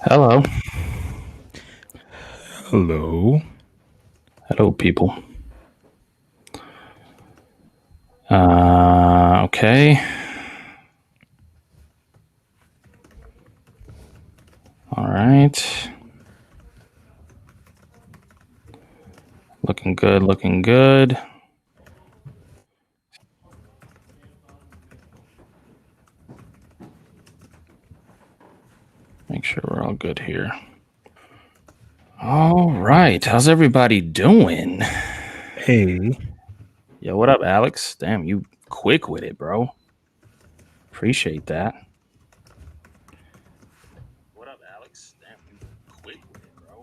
Hello. Hello. Hello, people. Okay. All right. Looking good. Looking good. Make sure we're all good here. All right. How's everybody doing? Hey. Yo, what up, Alex? Damn, you quick with it, bro. Appreciate that. What up, Alex? Damn, you quick with it, bro.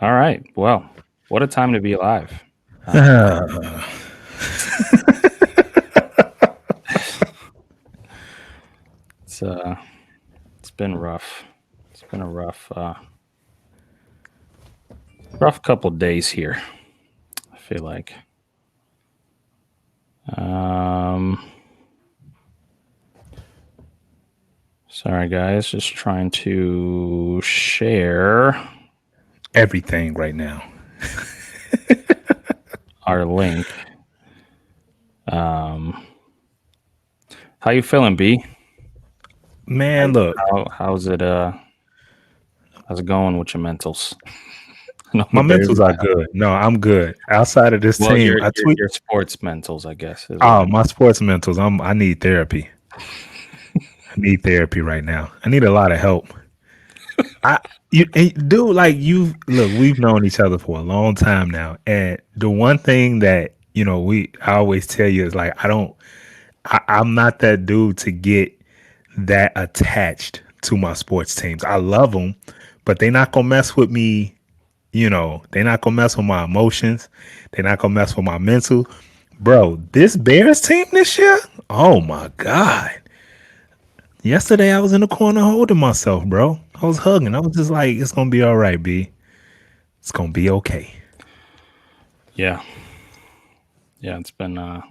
All right. Well, what a time to be alive. It's it's been rough. It's been a rough couple days here. I feel like. Um, Sorry, guys. Just trying to share Everything right now. our link. Um, how you feeling, B? Man, look, How's it? How's it going with your mentals? No, my the Bears. mentals are good. No, I'm good. Outside of this Well, team, I tweet. your sports mentals, I guess, is what. Oh, my sports mentals. I need therapy. I need therapy right now. I need a lot of help. I you dude, like you look, we've known each other for a long time now. And the one thing that, I always tell you is like I'm not that dude to get that attached to my sports teams. I love them, but they not gonna mess with me. They're not gonna mess with my emotions. They're not gonna mess with my mental. Bro, this Bears team this year, oh my God. Yesterday I was in the corner holding myself, bro. I was hugging. I was just like, it's gonna be all right, B. It's gonna be okay. Yeah, yeah. It's been rough.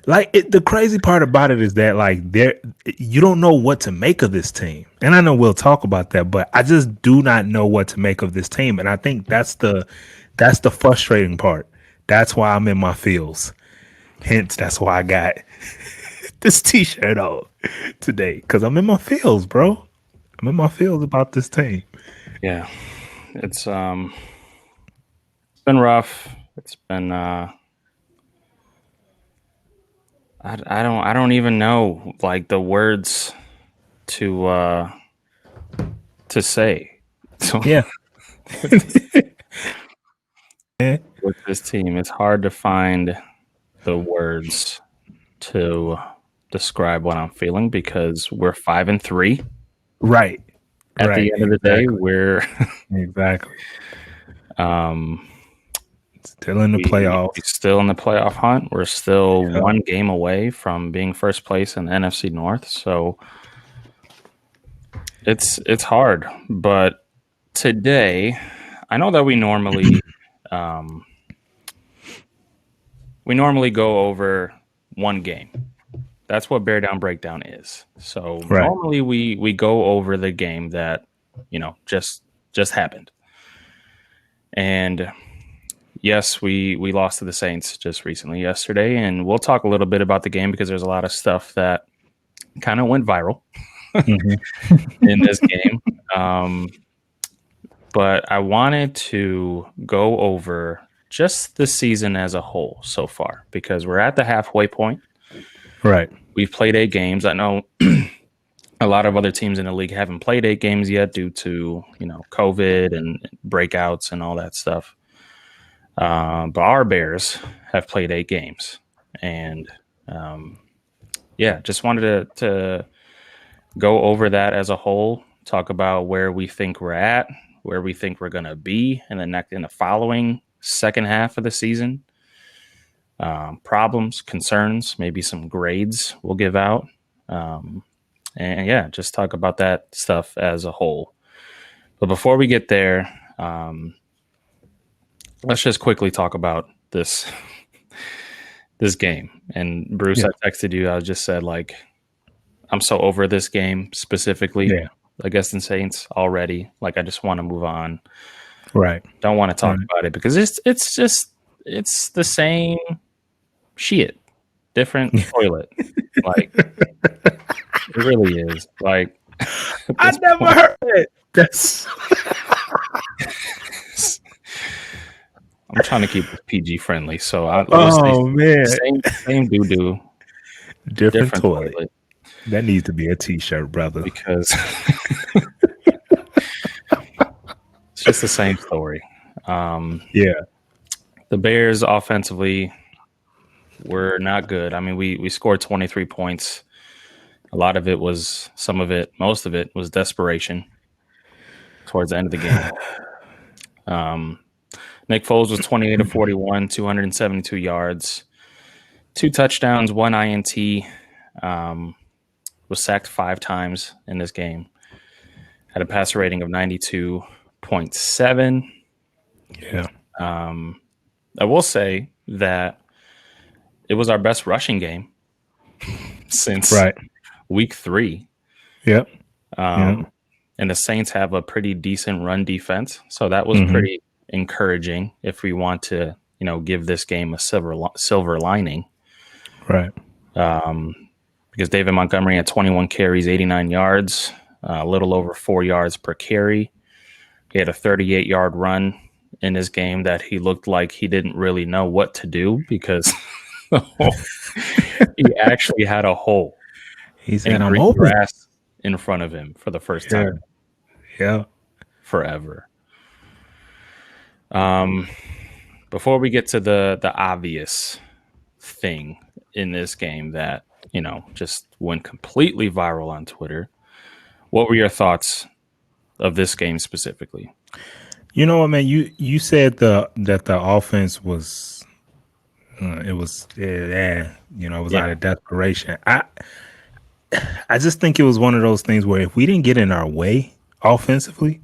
The crazy part about it is that like you don't know what to make of this team, and I know we'll talk about that, but I just do not know what to make of this team, and I think that's the frustrating part. That's why I'm in my feels. Hence, that's why I got this T-shirt on today because I'm in my feels, bro. I'm in my feels about this team. Yeah, it's been rough. It's been I don't even know like the words to uh to say. So Yeah, with this team, it's hard to find the words to describe what I'm feeling because we're 5-3. right, At the right, end of the day, exactly, we're exactly. um Still in the we playoffs. still in the playoff hunt. We're still Yeah. one game away from being first place in the NFC North. So it's hard, but today I know that um, we normally go over one game. That's what Bear Down Breakdown is. So Right. normally we go over the game that just happened. And yes, we lost to the Saints just recently yesterday, and we'll talk a little bit about the game because there's a lot of stuff that kind of went viral Hmm. in this game. Um, but I wanted to go over just the season as a whole so far because we're at the halfway point. Right. We've played 8 games. I know a lot of other teams in the league haven't played 8 games yet due to COVID and breakouts and all that stuff. But our Bears have played 8 games, and um, yeah, just wanted to go over that as a whole. Talk about where we think we're at, where we think we're going to be in the following second half of the season. Problems, concerns, maybe some grades we'll give out. Um, and yeah, just talk about that stuff as a whole. But before we get there, let's just quickly talk about this this game. And Bruce, Yeah. I texted you. I just said, like, I'm so over this game specifically Yeah. against the Saints already. Like, I just want to move on. Right. Don't want to talk Right. about it because it's the same shit, different toilet. Like, it really is. Like, at I this never point, heard it. That's I'm trying to keep it PG friendly. So I'll just say man. same doo doo, Different different toilet. toilet That needs to be a t-shirt, brother. because it's just the same story. Yeah. The Bears offensively were not good. I mean, we scored 23 points. A lot of it was, most of it was desperation towards the end of the game. Nick Foles was 28 of 41, 272 yards, 2 touchdowns, 1 INT. Was sacked 5 times in this game. Had a passer rating of 92.7. Yeah. I will say that it was our best rushing game since Right. week 3. Yep. And the Saints have a pretty decent run defense. So that was pretty encouraging if we want to, give this game a silver lining. Right. Because David Montgomery had 21 carries, 89 yards, a little over 4 yards per carry. He had a 38-yard run in this game that he looked like he didn't really know what to do because he actually had a hole. He said, "I'm green open." grass in front of him for the first time Yeah. forever. Before we get to the obvious thing in this game that just went completely viral on Twitter, what were your thoughts of this game specifically? You know what, man? You said that the offense was it was out of desperation. I just think it was one of those things where if we didn't get in our way offensively,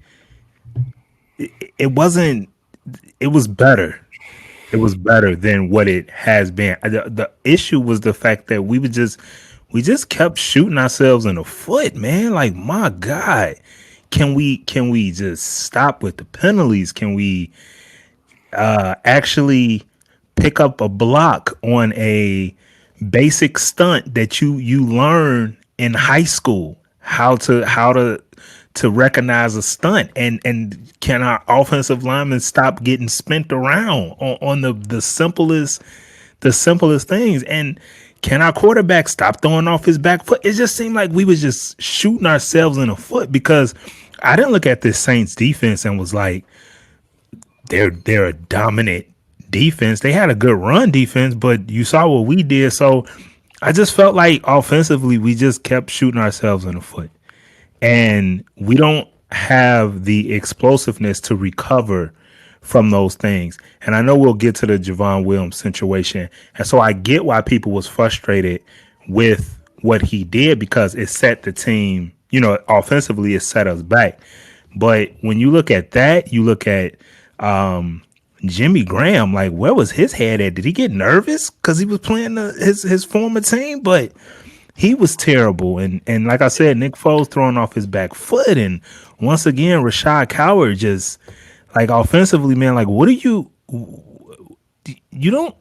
it wasn't. It was better. It was better than what it has been. The issue was the fact that we just kept shooting ourselves in the foot, man. Like, my God, can we just stop with the penalties? Can we actually pick up a block on a basic stunt that you learn in high school, how to recognize a stunt, and can our offensive linemen stop getting spent around on the simplest things, and can our quarterback stop throwing off his back foot? It just seemed like we was just shooting ourselves in the foot, because I didn't look at this Saints defense and was like, they're a dominant defense. They had a good run defense, but you saw what we did. So I just felt like offensively we just kept shooting ourselves in the foot, and we don't have the explosiveness to recover from those things. And I know we'll get to the Javon Williams situation, and so I get why people was frustrated with what he did, because it set the team, offensively it set us back. But when you look at that, you look at Jimmy Graham, like, where was his head at? Did he get nervous because he was playing his former team? But he was terrible. And like I said, Nick Foles throwing off his back foot. And once again, Rashad Coward just, like, offensively, man, like, what do you don't,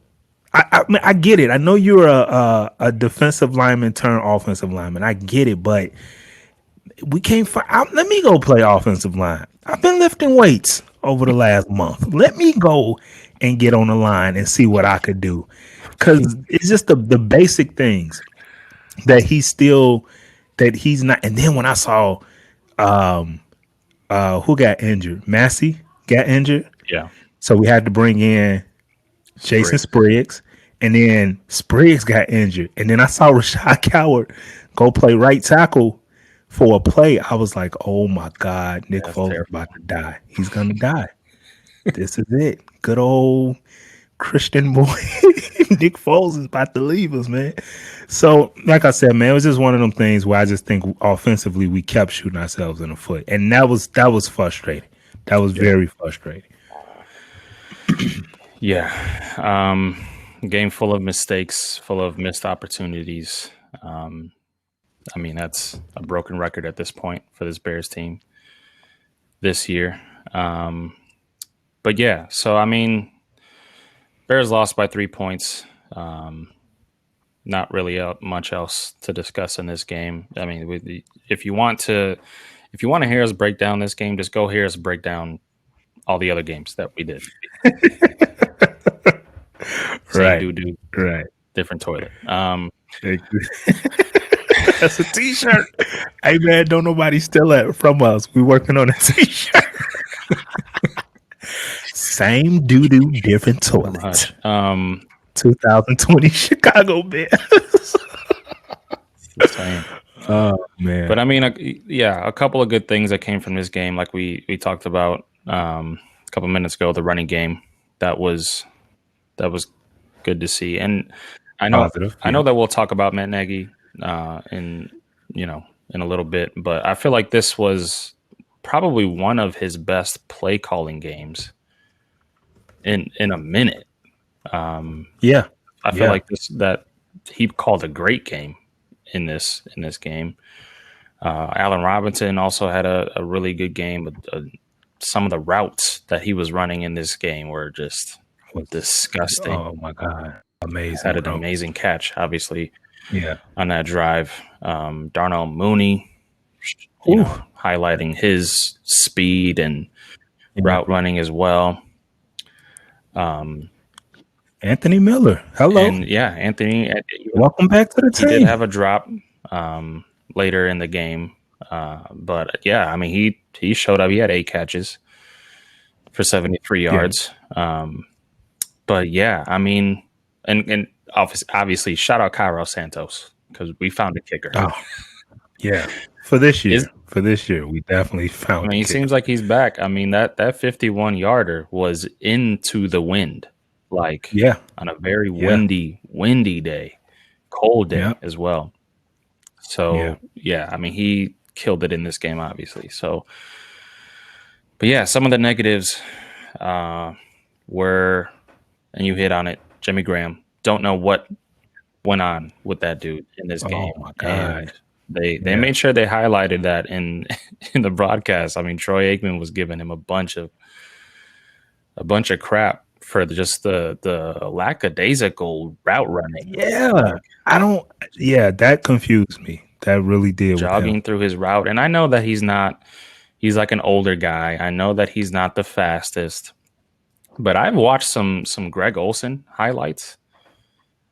I mean, I get it. I know you're a defensive lineman turned offensive lineman. I get it, but we can't let me go play offensive line. I've been lifting weights over the last month. Let me go and get on the line and see what I could do. Because it's just the basic things that he's not. And then when I saw who got injured, Massey got injured. Yeah. So we had to bring in Jason Spriggs, and then Spriggs got injured. And then I saw Rashad Coward go play right tackle for a play. I was like, oh my God, Nick Foles is about to die. He's going to die. This is it. Good old Christian boy. Nick Foles is about to leave us, man. So, like I said, man, it was just one of them things where I just think offensively we kept shooting ourselves in the foot. And that was frustrating. That was very frustrating. Yeah. game full of mistakes, full of missed opportunities. I mean, that's a broken record at this point for this Bears team this year. But yeah, so I mean, Bears lost by 3 points. Not really much else to discuss in this game. I mean, if you want to hear us break down this game, just go hear us break down all the other games that we did. Right. Doo-doo, Right. different toilet. That's a t-shirt. Hey man, don't nobody steal that from us. We working on a t-shirt. Same doo-doo, different toilet. 2020 Chicago Bears. Oh man. But I mean, a couple of good things that came from this game, like we talked about a couple minutes ago, the running game. That was good to see. And I know that we'll talk about Matt Nagy in a little bit, but I feel like this was probably one of his best play calling games in a minute. I feel like that he called a great game in this game. Allen Robinson also had a really good game. But, some of the routes that he was running in this game were just disgusting. Oh my God. Amazing. Had an amazing catch, obviously. Yeah. On that drive. Darnell Mooney, highlighting his speed and route running as well. Anthony Miller. Hello. And Anthony. Welcome back to the team. He did have a drop later in the game. But yeah, I mean, he showed up. He had 8 catches for 73 yards. But yeah, I mean, and obviously, shout out Cairo Santos because we found a kicker. Oh, yeah. For this year, we definitely found. I mean, he seems like he's back. I mean, that 51-yarder was into the wind, on a very windy day, cold day as well. So I mean, he killed it in this game, obviously. So, but yeah, some of the negatives were, and you hit on it, Jimmy Graham. Don't know what went on with that dude in this game. Oh my God. And they made sure they highlighted that in the broadcast. I mean, Troy Aikman was giving him a bunch of crap for just the lackadaisical route running. Yeah. That confused me. That really did. Jogging through his route. And I know that he's like an older guy. I know that he's not the fastest. But I've watched some Greg Olsen highlights.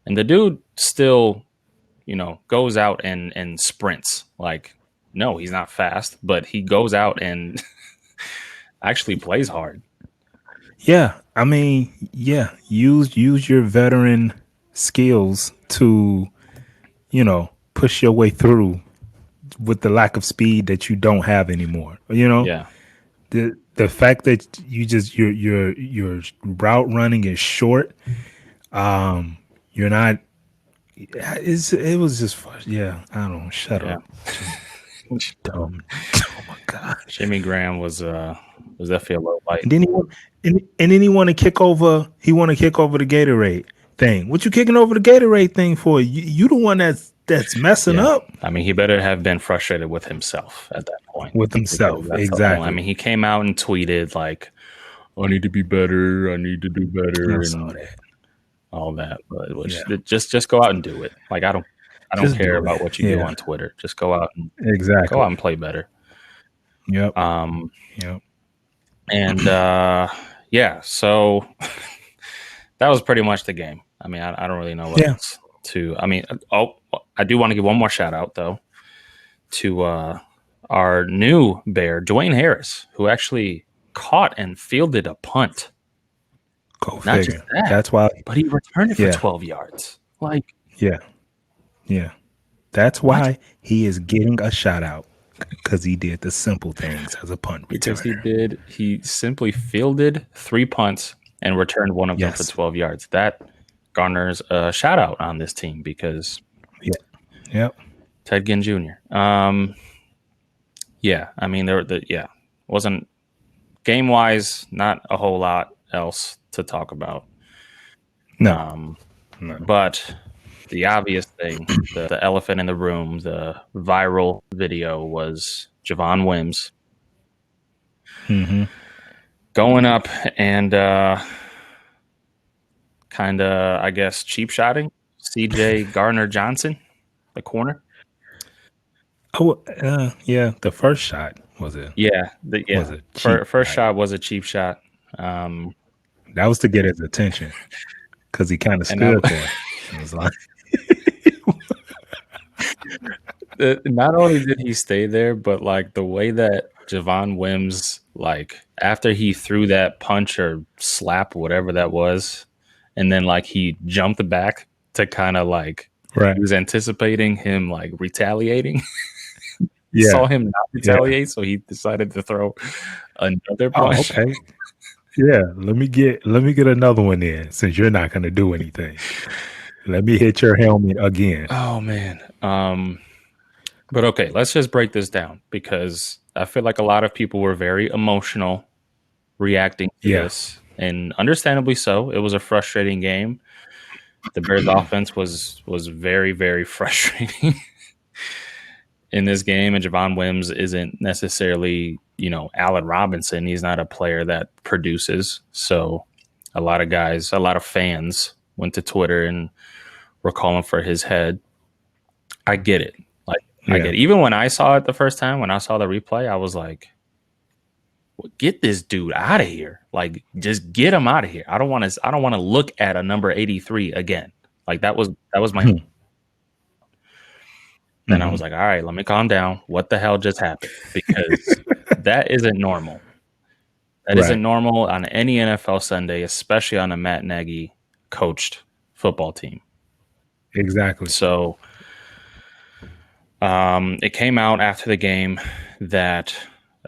And the dude still, goes out and sprints. Like, no, he's not fast, but he goes out and actually plays hard. Yeah. I mean, use your veteran skills to, push your way through with the lack of speed that you don't have anymore. Yeah. The fact that your route running is short, you're not. It was just fun. Yeah, I don't know. Shut up. Dumb. Oh my God. Jimmy Graham was definitely a low light. And then he want to kick over. He want to kick over the Gatorade thing. What you kicking over the Gatorade thing for? You the one that's messing up. I mean, he better have been frustrated with himself at that point. With himself, exactly. I mean, he came out and tweeted like, "I need to be better. I need to do better," and all that. But just go out and do it. Like I don't care about what you do on Twitter. Just go out and go out and play better. Yep. Yep. And so that was pretty much the game. I mean, I don't really know what else to. I mean, I do want to give one more shout out though to our new Bear, Dwayne Harris, who actually caught and fielded a punt. Go figure. Not just that, that's why. But he returned it for 12 yards. Like, yeah. That's why he is getting a shout out because he did the simple things as a punt returner. Because he simply fielded 3 punts and returned one of them for 12 yards. That garners a shout out on this team because Ted Ginn Jr. I mean, wasn't game wise, not a whole lot else to talk about. No. No. But the obvious thing, the elephant in the room, the viral video was Javon Wims Mm-hmm. going up and kind of, I guess, cheap shotting CJ Gardner Johnson, the corner. Oh, yeah. The first shot was it? Yeah, Was a cheap first shot. shot was a cheap shot. That was to get his attention because he kind of And stood there. It was like, not only did he stay there, but like the way that Javon Wims, like after he threw that punch or slap, whatever that was, and then like he jumped back to kind of like right. he was anticipating him like retaliating. Yeah. Saw him not retaliate, so he decided to throw another Oh, punch. okay. Yeah. Let me get another one in since you're not going to do anything. Let me hit your helmet again. Oh man. But okay, let's just break this down because I feel like a lot of people were very emotional reacting to this, and understandably so. It was a frustrating game. The Bears' offense was very, very frustrating in this game, and Javon Wims isn't necessarily, Allen Robinson. He's not a player that produces. So a lot of fans went to Twitter and were calling for his head. I get it. I get it. Even when I saw it the first time, when I saw the replay, I was like, get this dude out of here. Like, just get him out of here. I don't want to look at a number 83 again. Like that was my Then I was like, all right, let me calm down. What the hell just happened? Because that isn't normal. That isn't normal on any NFL Sunday, especially on a Matt Nagy coached football team. Exactly. So it came out after the game that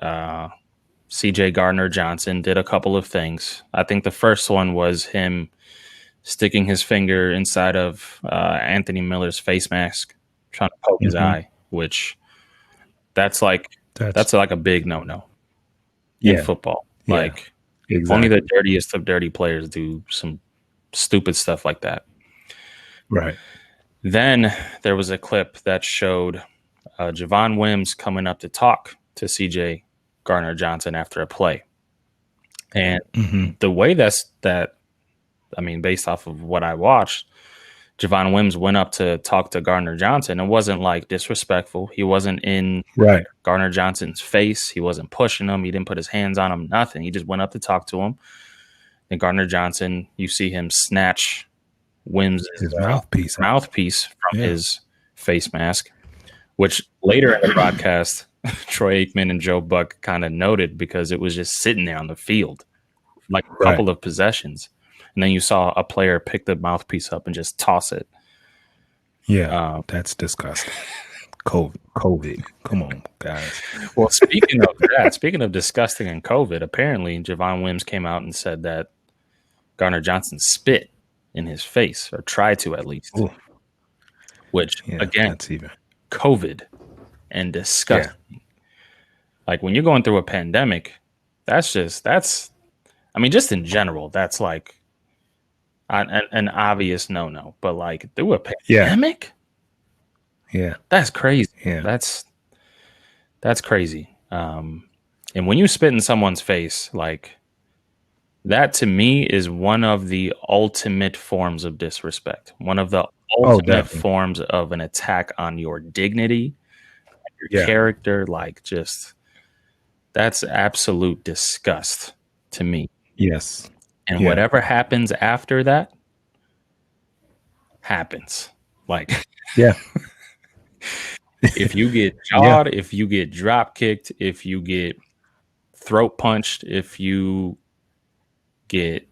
CJ Gardner Johnson did a couple of things. I think the first one was him sticking his finger inside of Anthony Miller's face mask, trying to poke his eye, which that's like a big no-no in football. Like only the dirtiest of dirty players do some stupid stuff like that. Right. Then there was a clip that showed Javon Wims coming up to talk to CJ Gardner Johnson after a play. And the way based off of what I watched, Javon Wims went up to talk to Gardner Johnson. It wasn't like disrespectful. He wasn't in Gardner Johnson's face. He wasn't pushing him. He didn't put his hands on him, nothing. He just went up to talk to him. And Gardner Johnson, you see him snatch Wims' mouthpiece from his face mask, which later in the broadcast, Troy Aikman and Joe Buck kind of noted because it was just sitting there on the field, like a couple of possessions. And then you saw a player pick the mouthpiece up and just toss it. Yeah, that's disgusting. COVID. Come on, guys. Well, speaking of disgusting and COVID, apparently Javon Wims came out and said that Gardner Johnson spit in his face, or tried to at least. Ooh. Which, again, that's even COVID and disgusting. Yeah. Like when you're going through a pandemic, just in general, that's like an obvious no-no. But like through a pandemic, that's crazy. Yeah, that's crazy. And when you spit in someone's face, like that to me is one of the ultimate forms of disrespect. One of the ultimate forms of an attack on your dignity, your character. Like just that's absolute disgust to me. Yes. And whatever happens after that happens. Like, if you get jawed, if you get drop kicked, if you get throat punched, if you get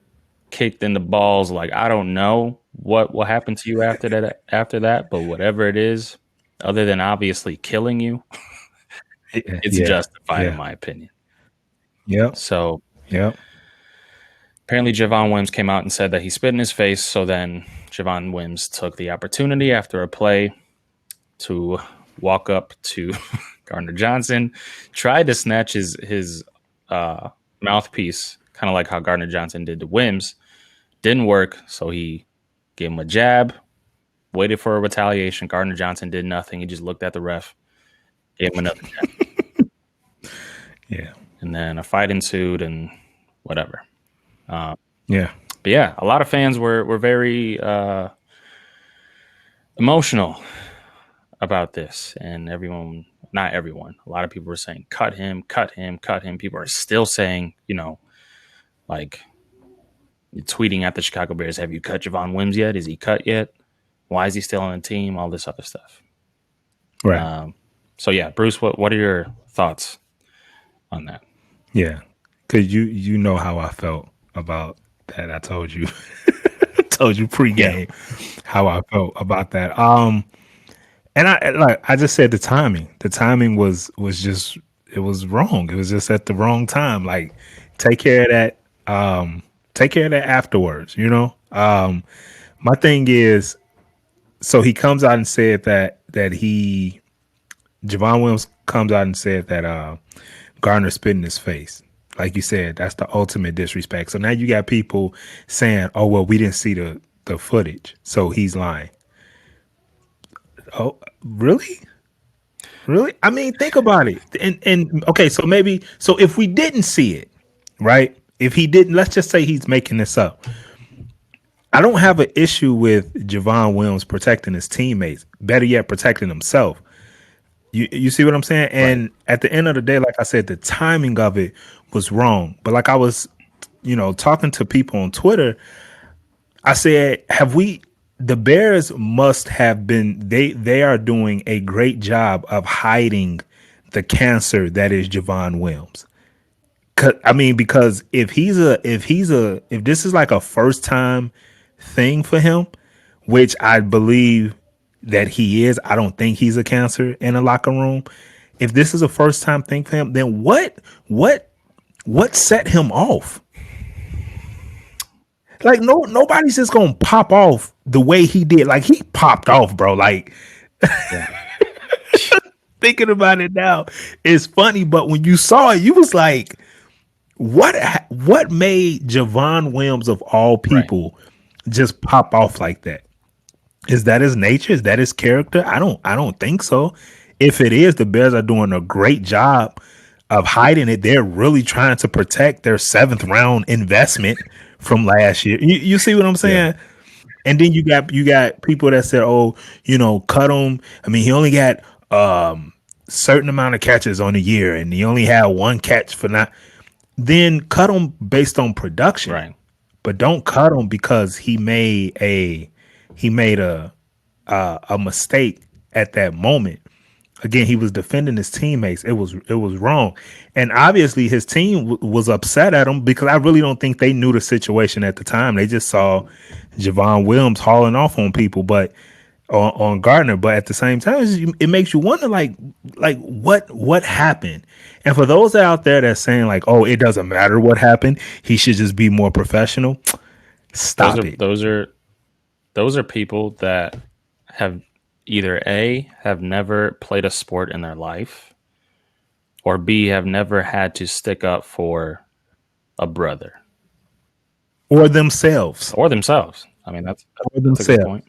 kicked in the balls, like I don't know what will happen to you after that, but whatever it is, other than obviously killing you, it's justified in my opinion. Yeah. So apparently Javon Wims came out and said that he spit in his face. So then Javon Wims took the opportunity after a play to walk up to Gardner Johnson, tried to snatch his mouthpiece, kind of like how Gardner Johnson did to Wims. Didn't work, so he gave him a jab, waited for a retaliation. Gardner Johnson did nothing. He just looked at the ref, gave him another jab. Yeah. And then a fight ensued and whatever. Yeah. But yeah, a lot of fans were very emotional about this. And everyone, not everyone, a lot of people were saying, cut him, cut him, cut him. People are still saying, like tweeting at the Chicago Bears, have you cut Javon Wims yet? Is he cut yet? Why is he still on the team? All this other stuff. Right. So yeah, Bruce, what are your thoughts on that? Yeah. Because you know how I felt about that. I told you pregame how I felt about that. And I just said the timing. The timing was just, it was wrong. It was just at the wrong time. Like, take care of that. Take care of that afterwards. My thing is, so he comes out and said that Javon Williams comes out and said that Gardner spit in his face. Like you said, that's the ultimate disrespect. So now you got people saying, "Oh well, we didn't see the footage, so he's lying." Oh, really? Really? I mean, think about it. And okay, so if we didn't see it, right? If he didn't, let's just say he's making this up. I don't have an issue with Javon Williams protecting his teammates. Better yet, protecting himself. You see what I'm saying? And right. At the end of the day, like I said, the timing of it was wrong. But like I was, talking to people on Twitter, I said, the Bears must have been, they are doing a great job of hiding the cancer that is Javon Williams. Because if this is like a first time thing for him, which I believe that he is, I don't think he's a cancer in a locker room. If this is a first time thing for him, then what set him off? Like nobody's just gonna pop off the way he did. Like he popped off, bro. Like thinking about it now, it's funny. But when you saw it, you was like, what made Javon Williams of all people just pop off like that? Is that his nature? Is that his character? I don't think so. If it is, the Bears are doing a great job of hiding it. They're really trying to protect their 7th round investment from last year. You see what I'm saying? Yeah. And then you got people that said, "Oh, cut him." I mean, he only got certain amount of catches on the year, and he only had 1 catch for not. Then cut him based on production, right? But don't cut him because he made a mistake at that moment. Again, he was defending his teammates. It was wrong. And obviously his team was upset at him because I really don't think they knew the situation at the time. They just saw Javon Williams hauling off on people, but on Gardner. But at the same time, it makes you wonder, like what happened? And for those out there that's saying like, oh, it doesn't matter what happened, he should just be more professional. Stop it. Those are people that have either A, have never played a sport in their life, or B, have never had to stick up for a brother. Or themselves. I mean, that's a good point.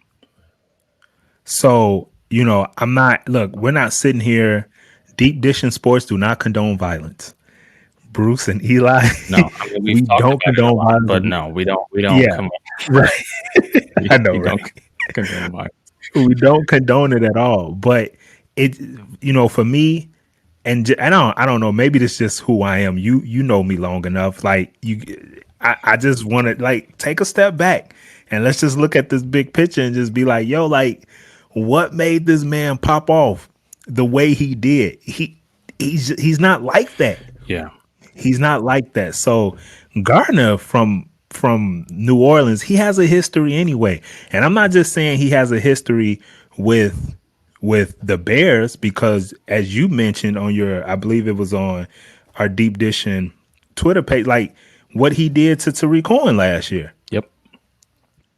So, we're not sitting here. Deep Dishing Sports do not condone violence. Bruce and Eli. No, I mean, we don't condone violence. But no, we don't. Yeah, right. I know, right? Condone violence. We don't condone it at all. But it, for me, and I don't know. Maybe this is just who I am. You know me long enough. Like I just want to like take a step back and let's just look at this big picture and just be like, yo, like what made this man pop off the way he did? He's not like that. Yeah. He's not like that. So Gardner from New Orleans, he has a history anyway. And I'm not just saying he has a history with the Bears because as you mentioned on I believe it was on our Deep Dishing Twitter page, like what he did to Tariq Cohen last year. Yep.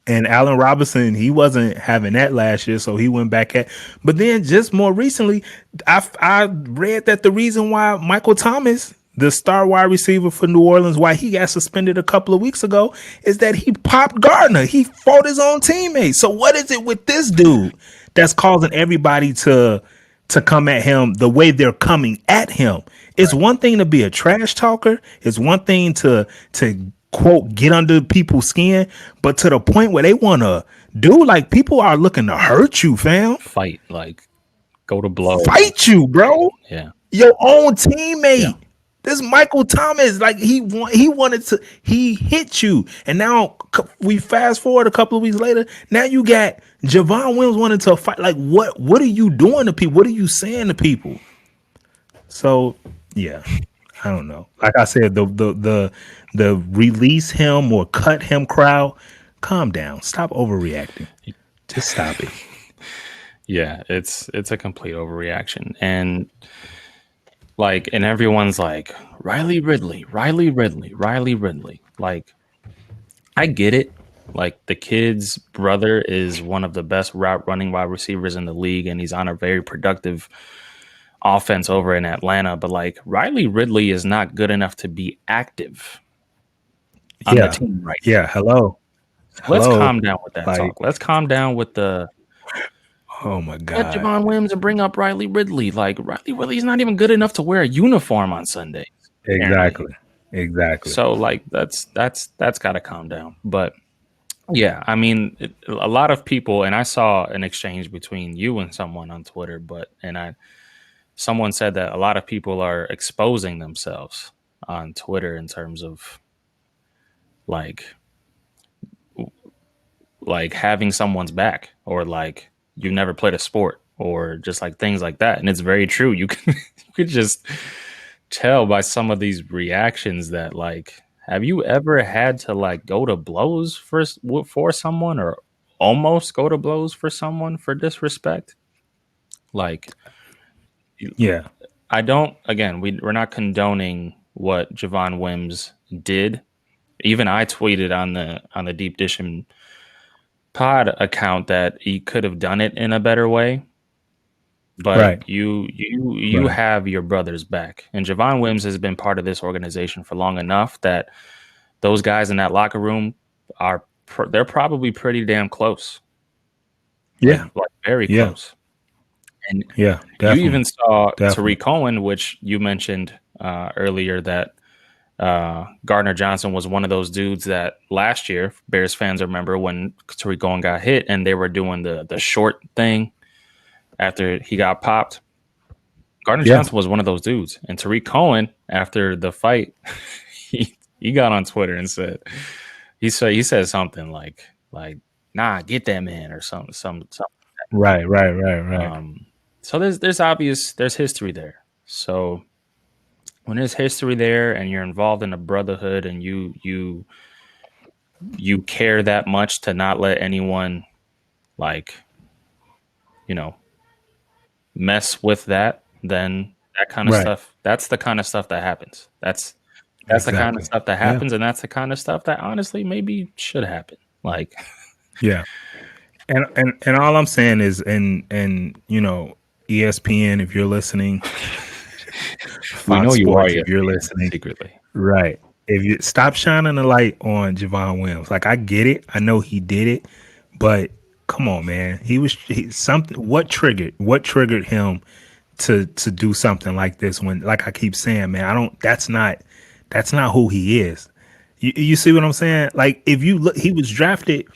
And Allen Robinson, he wasn't having that last year, so he went back but then just more recently, I read that the reason why Michael Thomas the star wide receiver for New Orleans, why he got suspended a couple of weeks ago, is that he popped Gardner. He fought his own teammate. So what is it with this dude that's causing everybody to come at him the way they're coming at him? It's one thing to be a trash talker. It's one thing to quote get under people's skin, but to the point where they want to do, like, people are looking to hurt you, fam. Fight, like, go to blows. Fight you, bro. Yeah. Your own teammate. Yeah. This Michael Thomas, like, he hit you, and now we fast forward a couple of weeks later. Now you got Javon Williams wanting to fight. Like, what are you doing to people? What are you saying to people? So yeah, I don't know. Like I said, the release him or cut him crowd, calm down. Stop overreacting. Just stop it. Yeah, it's a complete overreaction. And like, and everyone's like, Riley Ridley. Like, I get it. Like, the kid's brother is one of the best route running wide receivers in the league, and he's on a very productive offense over in Atlanta. But like, Riley Ridley is not good enough to be active on the team right now. Yeah, hello. Let's calm down with that talk. Let's calm down with the oh my God. Let Javon Williams and bring up Riley Ridley. Like, Riley Ridley's not even good enough to wear a uniform on Sundays. Exactly. So like, that's got to calm down. But yeah, I mean, a lot of people, and I saw an exchange between you and someone on Twitter, someone said that a lot of people are exposing themselves on Twitter in terms of like having someone's back, or like you've never played a sport, or just like things like that. And it's very true. You could just tell by some of these reactions that, like, have you ever had to like go to blows for someone, or almost go to blows for someone for disrespect? Like, yeah, I don't. Again, we're not condoning what Javon Wims did. Even I tweeted on the Deep Dishing Pod account that he could have done it in a better way. But right. you have your brother's back, and Javon Wims has been part of this organization for long enough that those guys in that locker room they're probably pretty damn close. Yeah, like very close. And yeah, definitely. You even saw Tariq Cohen, which you mentioned earlier, that Gardner Johnson was one of those dudes that last year, Bears fans remember when Tariq Cohen got hit and they were doing the short thing after he got popped. Gardner Johnson was one of those dudes. And Tariq Cohen, after the fight, he got on Twitter and said something like, nah, get that man, or something. Right. So there's history there. So when there's history there and you're involved in a brotherhood and you care that much to not let anyone, like, you know, mess with that, then that kind of stuff, that's the kind of stuff that happens. That's the kind of stuff that happens, and that's the kind of stuff that honestly maybe should happen. Like, yeah. And all I'm saying is, and you know, ESPN, if you're listening, we know you are. If you're listening secretly, right? If you stop shining the light on Javon Williams, like, I get it, I know he did it, but come on, man, what triggered him to do something like this? When, like I keep saying, man, that's not who he is. You see what I'm saying? Like, if you look, he was drafted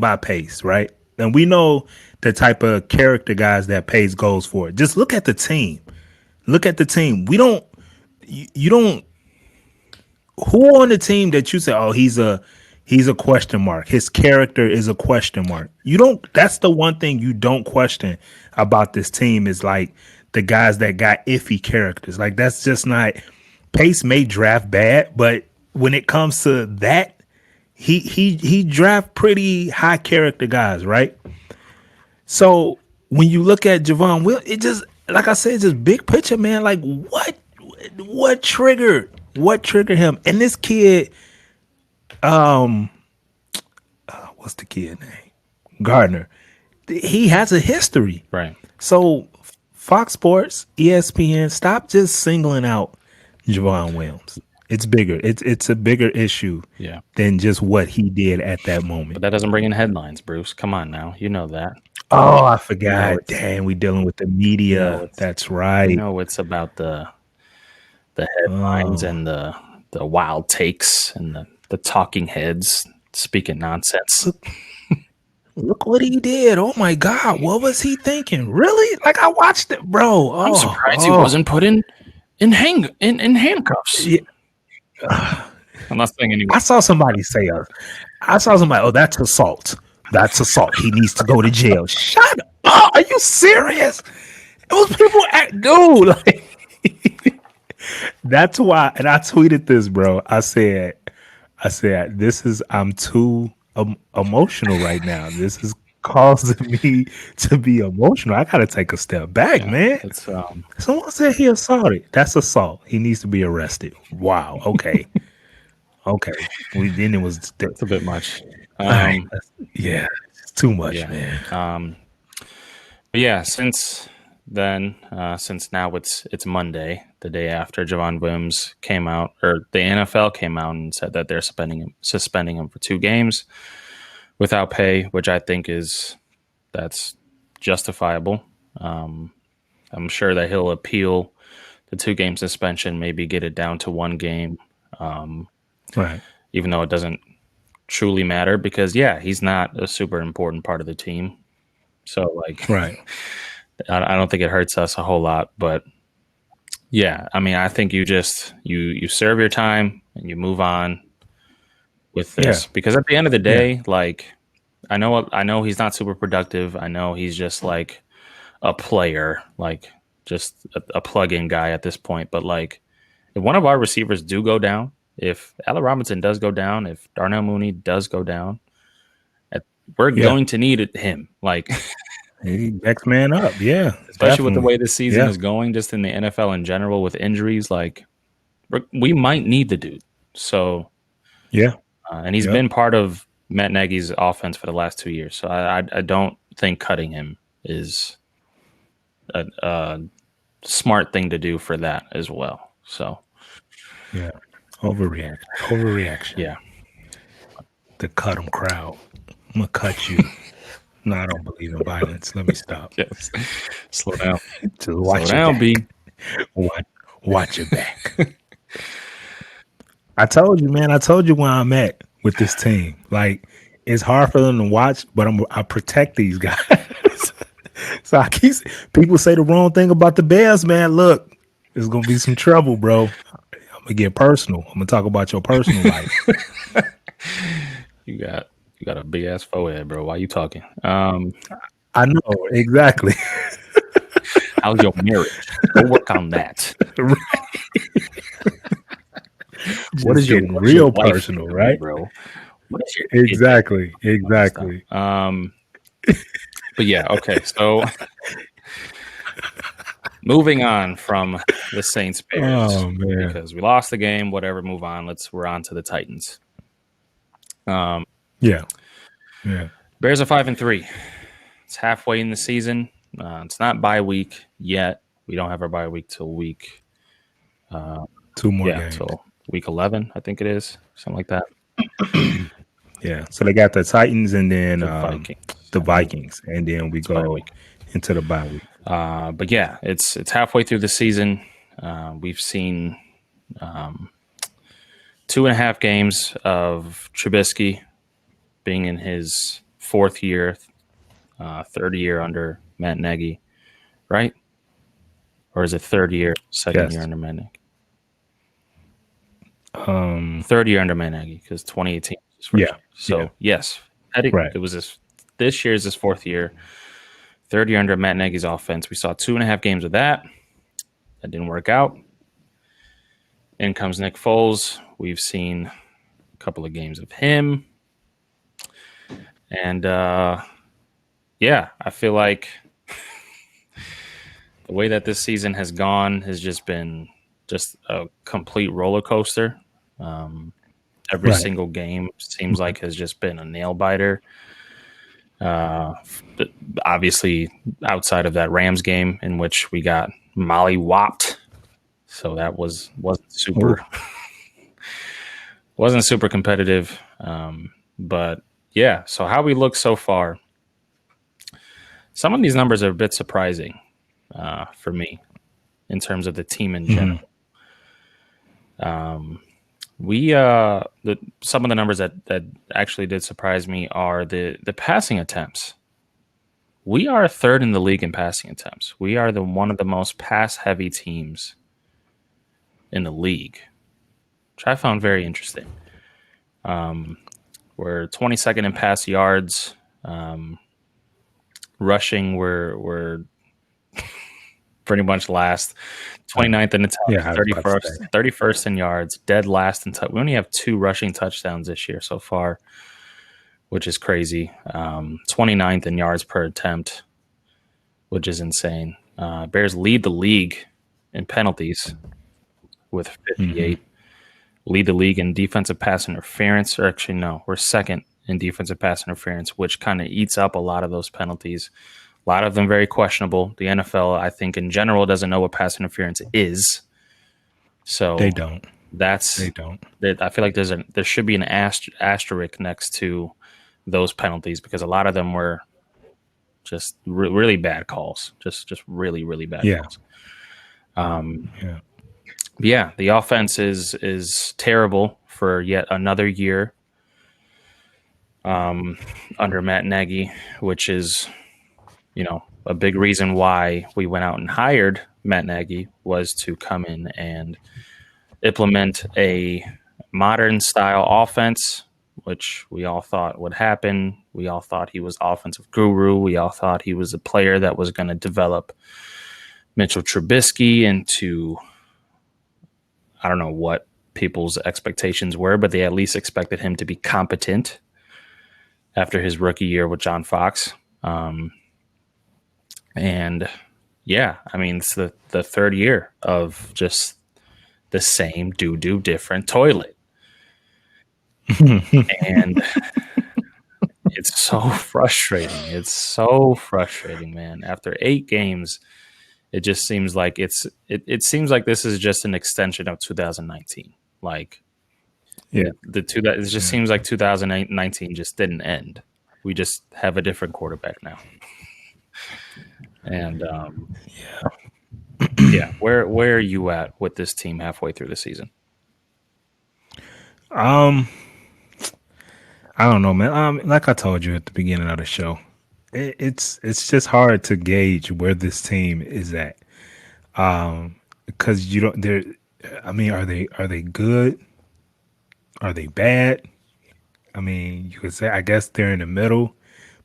by Pace, right? And we know the type of character guys that Pace goes for. Just look at the team. You don't. Who on the team that you say, oh, he's a question mark. His character is a question mark. You don't. That's the one thing you don't question about this team, is like the guys that got iffy characters. Like, that's just not. Pace may draft bad, but when it comes to that, he draft pretty high character guys, right? So when you look at Javon Will, it just, like I said, just big picture, man. Like, what triggered him? And this kid, what's the kid name? Gardner. He has a history, right? So Fox Sports, ESPN, stop just singling out Javon Williams. It's bigger. It's a bigger issue Yeah. than just what he did at that But moment. that doesn't bring in headlines, Bruce. Come on now. You know that. Oh, I forgot. it's- Damn, we dealing with the media. it's- That's right. You know, it's about the headlines and the wild takes and the talking heads speaking nonsense. Look what he did. Oh my God. What was he thinking? Really? Like I watched it, bro. I'm surprised he wasn't put in handcuffs. Yeah. I'm not saying anyone. I saw somebody say, oh, that's assault. That's assault. He needs to go to jail. Shut up. Are you serious? It was people dude. Like, that's why. And I tweeted this, bro. I said, I'm too emotional right now. This is causing me to be emotional. I got to take a step back, man. It's Someone said he assaulted. That's assault. He needs to be arrested. Wow. Okay. Okay. Then it was. it's a bit much. Yeah, it's too much, Yeah. man. But yeah, since then, since now it's Monday, the day after Javon Williams came out, or the NFL came out and said that they're suspending him for 2 games without pay, which I think that's justifiable. I'm sure that he'll appeal the 2-game suspension, maybe get it down to 1 game, Right. even though it doesn't truly matter because, yeah, he's not a super important part of the team. So, like, Right. I don't think it hurts us a whole lot, but yeah, I mean, I think you just you serve your time and you move on with this because at the end of the day, like, I know he's not super productive. I know he's just like a player, like just a plug-in guy at this point. But like, if one of our receivers do go down, if Allen Robinson does go down, if Darnell Mooney does go down, we're going to need him. Like, Next man up. Yeah. especially with the way this season is going, just in the NFL in general with injuries, like we might need the dude. So Yeah. and he's been part of Matt Nagy's offense for the last 2 years. So I don't think cutting him is a smart thing to do for that as well. So Yeah. Overreaction. yeah, The cut him crowd. I'm gonna cut you. No, I don't believe in violence. Let me stop. yes. Slow down, To watch slow down, B. Watch your back. I told you, man. I told you where I'm at with this team. Like, it's hard for them to watch, but I protect these guys. So people say the wrong thing about the Bears, man. Look, there's gonna be some trouble, bro. I'm gonna get personal. I'm gonna talk about your personal life. You got a big ass forehead, bro. Why you talking? I know exactly. How's your marriage? Go work on that. What is your real personal, right, bro? What is your Exactly. But yeah, okay. So moving on from the Saints Bears, Oh man. because we lost the game. Whatever, move on. We're on to the Titans. Yeah. Bears are 5-3. It's halfway in the season. It's not bye week yet. We don't have our bye week till week. 2 more games. Till week 11, I think it is, something like that. Yeah. So they got the Titans and then The Vikings. the Vikings, and then we bye go week. into the bye week. But yeah, it's halfway through the season. We've seen 2.5 games of Trubisky being in his 4th year, 3rd year under Matt Nagy, right? Or is it 3rd year, 2nd year under Matt Nagy? 3rd year under Matt Nagy, because 2018 was his first year. So yes, Right. it was this year is his 4th year, 3rd year under Matt Nagy's offense. We saw 2.5 games of that. That didn't work out. In comes Nick Foles. We've seen a couple of games of him. And yeah, I feel like the way that this season has gone has just been just a complete roller coaster. Every Right. single game seems like has just been a nail biter. But obviously, outside of that Rams game in which we got molly-whopped, so that wasn't super wasn't super competitive. But yeah, so how we look so far. Some of these numbers are a bit surprising for me in terms of the team in general. Some of the numbers that actually did surprise me are the passing attempts. We are third in the league in passing attempts. We are one of the most pass heavy teams in the league, which I found very interesting. We're 22nd in pass yards. Rushing, we're pretty much last. 29th in attempts, 31st in yards, dead last in touch. We only have 2 rushing touchdowns this year so far, which is crazy. 29th in yards per attempt, which is insane. Bears lead the league in penalties with 58. Lead the league in defensive pass interference. Or actually, no, we're second in defensive pass interference, which kind of eats up a lot of those penalties. A lot of them very questionable. The NFL, I think, in general, doesn't know what pass interference is. So they don't. They don't. I feel like there should be an asterisk next to those penalties because a lot of them were just really bad calls. Just really, really bad calls. Yeah, the offense is terrible for yet another year under Matt Nagy, which is, a big reason why we went out and hired Matt Nagy was to come in and implement a modern style offense, which we all thought would happen. We all thought he was offensive guru. We all thought he was a player that was going to develop Mitchell Trubisky into, I don't know what people's expectations were, but they at least expected him to be competent after his rookie year with John Fox. And yeah, I mean, it's the third year of just the same different toilet. And it's so frustrating. It's so frustrating, man. After 8 games, it just seems like it seems like this is just an extension of 2019. Like, it just seems like 2019 just didn't end. We just have a different quarterback now. And where are you at with this team halfway through the season? I don't know, man. Like I told you at the beginning of the show, it's just hard to gauge where this team is at. Because you don't. Are they good? Are they bad? I mean, you could say I guess they're in the middle,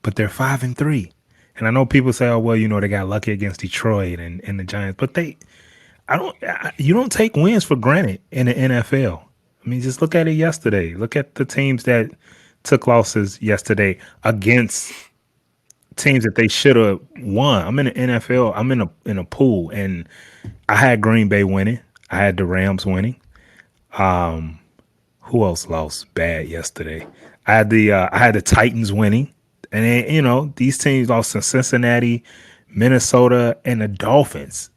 but they're 5-3. And I know people say, oh, well, they got lucky against Detroit and the Giants, but you don't take wins for granted in the NFL. I mean, just look at it yesterday. Look at the teams that took losses yesterday against teams that they should have won. I'm in the NFL. I'm in a pool, and I had Green Bay winning. I had the Rams winning. Who else lost bad yesterday? I had the Titans winning. And then, these teams lost to Cincinnati, Minnesota, and the Dolphins.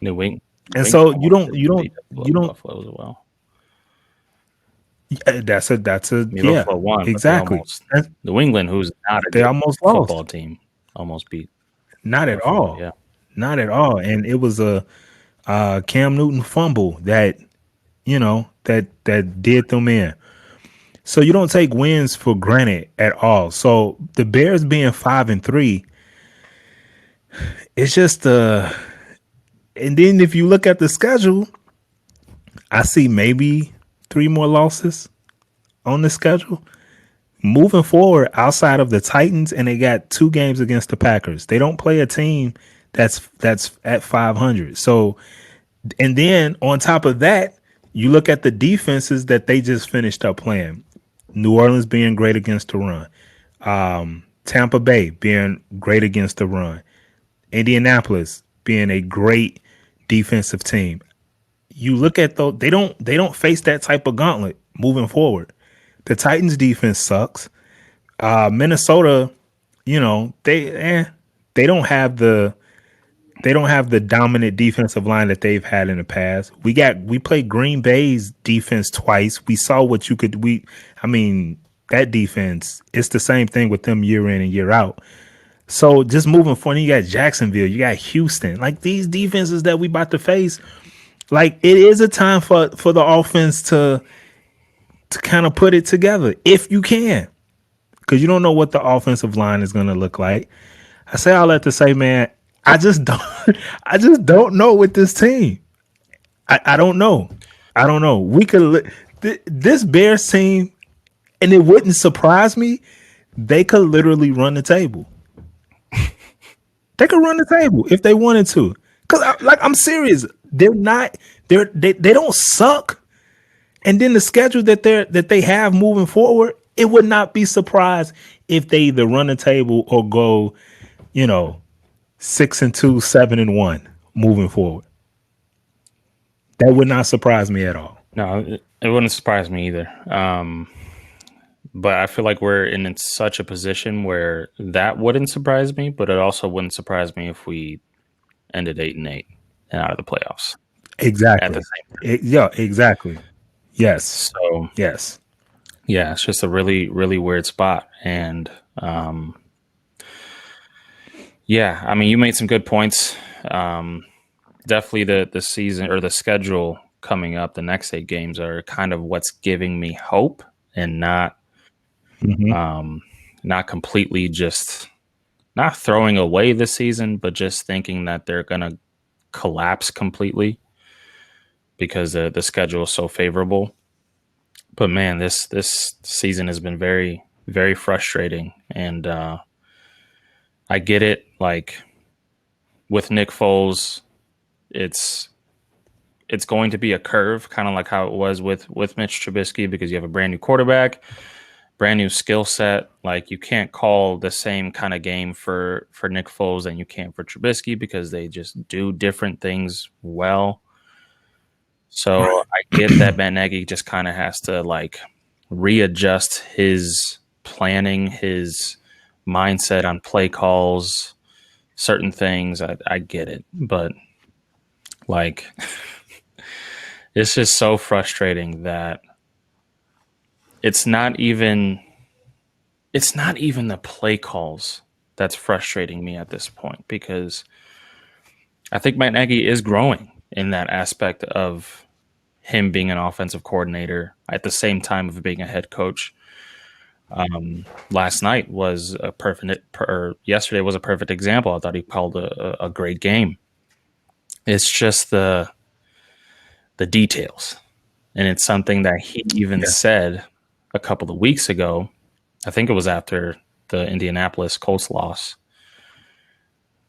New England. And so you don't Buffalo as well. Yeah, that's a Buffalo won, exactly. New England, who's not a almost football lost. team, almost beat. Not at all. Yeah, not at all. And it was a Cam Newton fumble that did them in. So you don't take wins for granted at all. So the Bears being 5-3, it's just and then if you look at the schedule, I see maybe 3 more losses on the schedule. Moving forward, outside of the Titans, and they got 2 games against the Packers. They don't play a team that's at 500. So, and then on top of that, you look at the defenses that they just finished up playing. New Orleans being great against the run. Tampa Bay being great against the run. Indianapolis being a great defensive team. You look at those, they don't face that type of gauntlet moving forward. The Titans defense sucks. Minnesota they don't have the dominant defensive line that they've had in the past. We played Green Bay's defense twice. We saw what you could I mean, that defense, it's the same thing with them year in and year out. So just moving forward, you got Jacksonville, you got Houston. Like these defenses that we about to face, like it is a time for the offense to kind of put it together if you can. Because you don't know what the offensive line is going to look like. I say all that to say, man, I just don't I just don't know with this team. I don't know. I don't know. We could this Bears team, and it wouldn't surprise me. They could literally run the table. They could run the table if they wanted to. Cause I'm serious. They don't suck. And then the schedule that they have moving forward, it would not be surprised if they either run the table or go, 6-2, 7-1 moving forward. That would not surprise me at all. No, it wouldn't surprise me either. But I feel like we're in such a position where that wouldn't surprise me, but it also wouldn't surprise me if we ended 8-8 and out of the playoffs. Exactly. At the same time. Exactly. Yes. So yes. Yeah, it's just a really, really weird spot. And yeah, I mean, you made some good points. Definitely the season or the schedule coming up, the next 8 games are kind of what's giving me hope and not completely just not throwing away the season, but just thinking that they're going to collapse completely because the schedule is so favorable. But man, this season has been very, very frustrating. And I get it. Like with Nick Foles, it's going to be a curve, kind of like how it was with Mitch Trubisky, because you have a brand new quarterback, brand new skill set. Like you can't call the same kind of game for Nick Foles than you can for Trubisky because they just do different things well. So I get that Matt Nagy just kind of has to like readjust his planning, his mindset on play calls, certain things. I get it, but like it's just so frustrating that it's not even the play calls that's frustrating me at this point, because I think Matt Nagy is growing in that aspect of him being an offensive coordinator at the same time of being a head coach. Last night was yesterday was a perfect example. I thought he called a great game. It's just the details. And it's something that he even said a couple of weeks ago. I think it was after the Indianapolis Colts loss.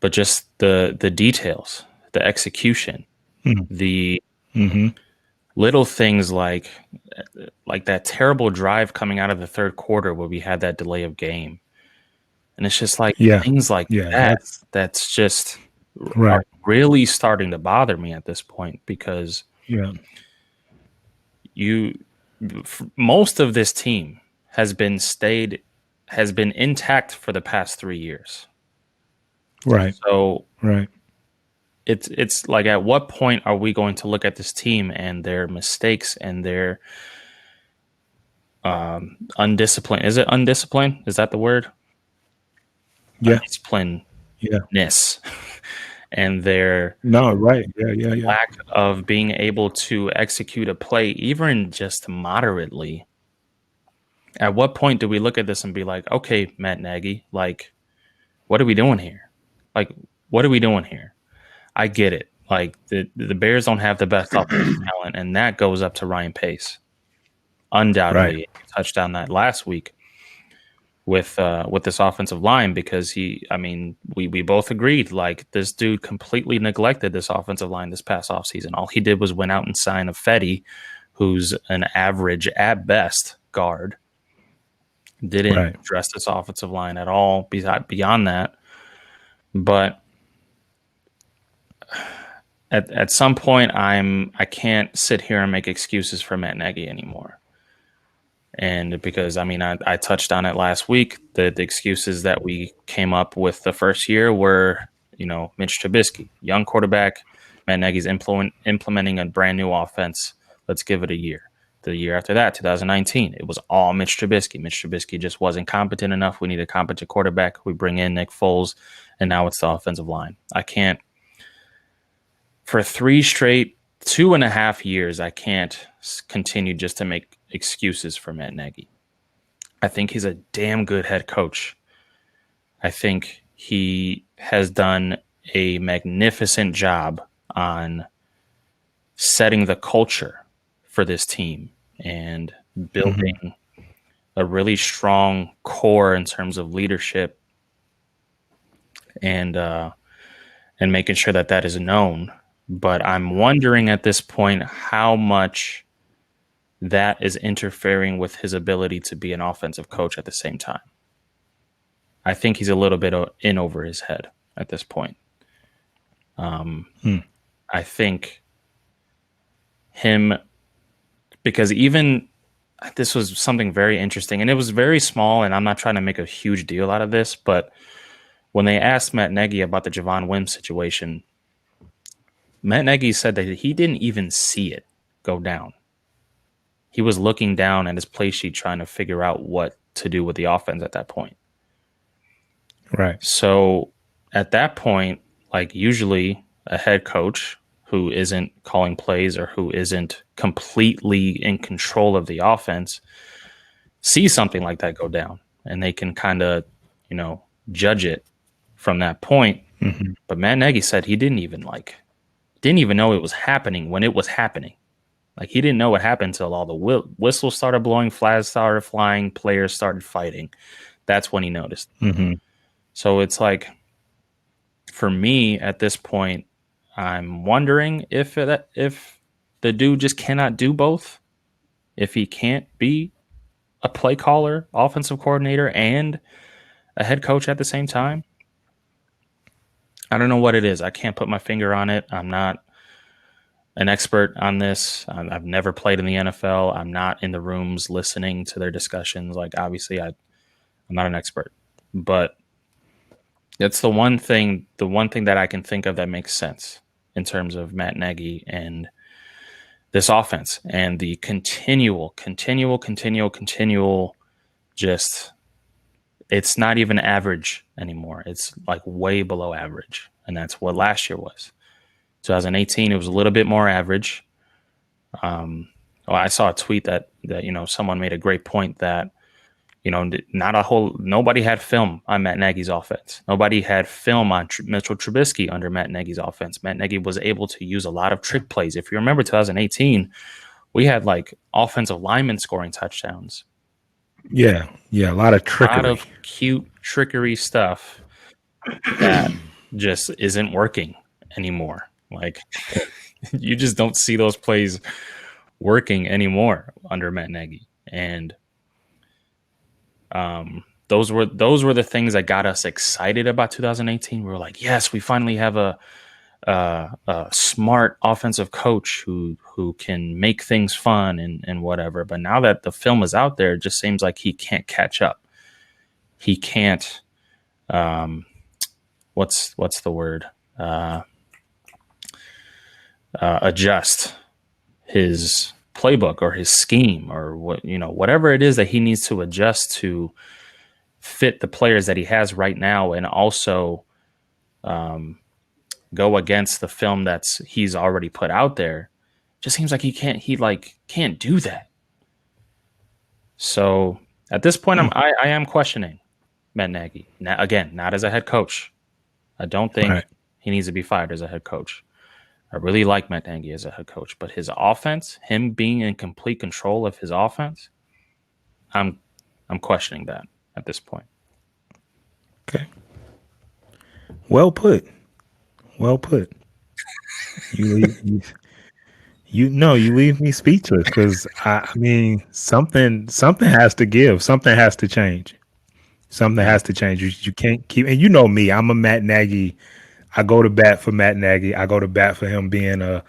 But just the details, the execution, the little things like that terrible drive coming out of the third quarter where we had that delay of game. And it's just like things like that's just are really starting to bother me at this point, because most of this team has been intact for the past 3 years. Right. So it's like, at what point are we going to look at this team and their mistakes and their undisciplined? Is it undisciplined? Is that the word? Yeah. Undisciplinedness. And their lack of being able to execute a play, even just moderately. At what point do we look at this and be like, okay, Matt Nagy, like, what are we doing here? Like, what are we doing here? I get it. Like, the Bears don't have the best offensive talent, and that goes up to Ryan Pace. Undoubtedly. Right. You touched on that last week with this offensive line, because we both agreed, like, this dude completely neglected this offensive line this past offseason. All he did was went out and sign a Fetty, who's an average at best guard. Didn't address this offensive line at all beyond that. But at some point, I can't sit here and make excuses for Matt Nagy anymore. And because, I mean, I touched on it last week, the excuses that we came up with the first year were, Mitch Trubisky, young quarterback. Matt Nagy's implementing a brand new offense. Let's give it a year. The year after that, 2019, it was all Mitch Trubisky. Mitch Trubisky just wasn't competent enough. We need a competent quarterback. We bring in Nick Foles, and now it's the offensive line. I can't, for 3 straight 2.5 years, I can't continue just to make excuses for Matt Nagy. I think he's a damn good head coach. I think he has done a magnificent job on setting the culture for this team and building a really strong core in terms of leadership and making sure that is known. But I'm wondering at this point how much that is interfering with his ability to be an offensive coach at the same time. I think he's a little bit in over his head at this point. I think him, because even this was something very interesting, and it was very small, and I'm not trying to make a huge deal out of this, but when they asked Matt Nagy about the Javon Wims situation, Matt Nagy said that he didn't even see it go down. He was looking down at his play sheet trying to figure out what to do with the offense at that point. Right. So at that point, like usually a head coach who isn't calling plays or who isn't completely in control of the offense sees something like that go down, and they can kind of, judge it from that point. Mm-hmm. But Matt Nagy said he didn't even know it was happening when it was happening. Like, he didn't know what happened until all the whistles started blowing, flags started flying, players started fighting. That's when he noticed. Mm-hmm. So it's like, for me at this point, I'm wondering if the dude just cannot do both. If he can't be a play caller, offensive coordinator, and a head coach at the same time. I don't know what it is. I can't put my finger on it. I'm not an expert on this. I've never played in the NFL. I'm not in the rooms listening to their discussions. Like, obviously, I'm not an expert. But it's the one thing that I can think of that makes sense in terms of Matt Nagy and this offense and the continual, just, it's not even average anymore. It's like way below average. And that's what last year was. 2018, it was a little bit more average. I saw a tweet that someone made a great point that, nobody had film on Matt Nagy's offense. Nobody had film on Mitchell Trubisky under Matt Nagy's offense. Matt Nagy was able to use a lot of trick plays. If you remember 2018, we had like offensive linemen scoring touchdowns. Yeah, a lot of trickery. A lot of cute trickery stuff that just isn't working anymore. Like, you just don't see those plays working anymore under Matt Nagy. And those were the things that got us excited about 2018. We were like, yes, we finally have a smart offensive coach who can make things fun and whatever. But now that the film is out there, it just seems like he can't catch up. He can't. What's the word? Adjust his playbook or his scheme or whatever it is that he needs to adjust to fit the players that he has right now, and also go against the film that's he's already put out there. Just seems like he can't do that. So at this point, I am questioning Matt Nagy. Now, again, not as a head coach. I don't think he needs to be fired as a head coach. I really like Matt Nagy as a head coach, but his offense, him being in complete control of his offense, I'm questioning that at this point. Okay. Well put. You leave me speechless because I mean something has to give. Something has to change. You can't keep, and me, I'm a Matt Nagy. I go to bat for Matt Nagy. I go to bat for him being a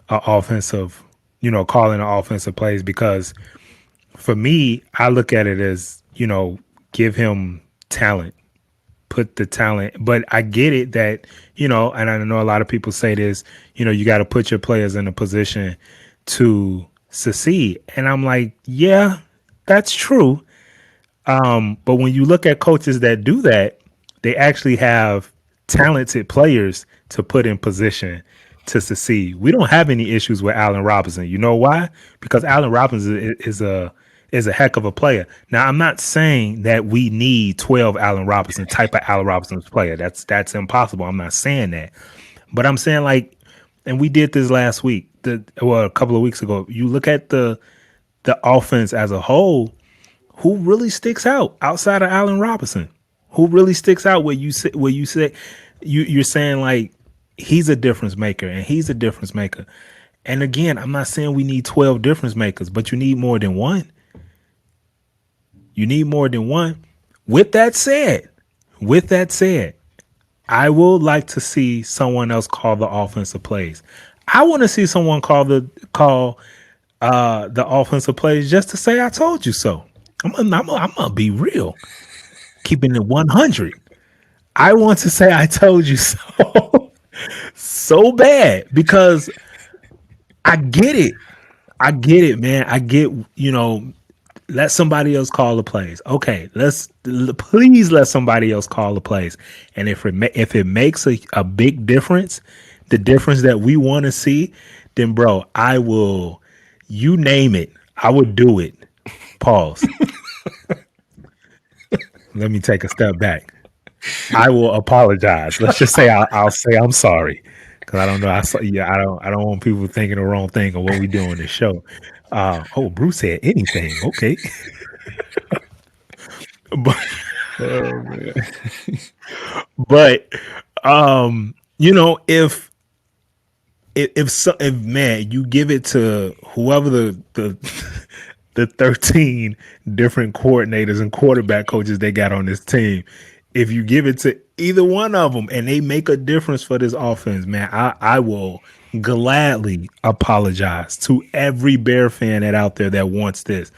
offensive, calling the offensive plays, because For me, I look at it as, give him talent, put the talent. But I get it that, and I know a lot of people say this, you got to put your players in a position to succeed. And I'm like, yeah, that's true. But when you look at coaches that do that, they actually have talented players to put in position to succeed. We don't have any issues with Allen Robinson. You know why? Because Allen Robinson is a heck of a player. Now, I'm not saying that we need 12 Allen Robinson type of Allen Robinson's player. That's impossible. I'm not saying that. But I'm saying, like, and we did this last week, a couple of weeks ago. You look at the offense as a whole, who really sticks out outside of Allen Robinson? Who really sticks out you're saying, like, he's a difference maker and he's a difference maker. And again, I'm not saying we need 12 difference makers, but you need more than one. You need more than one. With that said, I would like to see someone else call the offensive plays. I want to see someone call the offensive plays just to say I told you so. I'm gonna be real, keeping it 100. I want to say I told you so, so bad, because I get it. Man. I get, let somebody else call the plays. Okay, please let somebody else call the plays. And if it makes a big difference, the difference that we want to see, then bro, I will. You name it, I would do it. Pause. Let me take a step back. I will apologize. Let's just say I'll say I'm sorry, because I don't know. I don't want people thinking the wrong thing of what we do on this show. Bruce said anything. Okay. but Oh, man. but if man, you give it to whoever the 13 different coordinators and quarterback coaches they got on this team, if you give it to either one of them and they make a difference for this offense, man, I will gladly apologize to every Bear fan out there that wants this.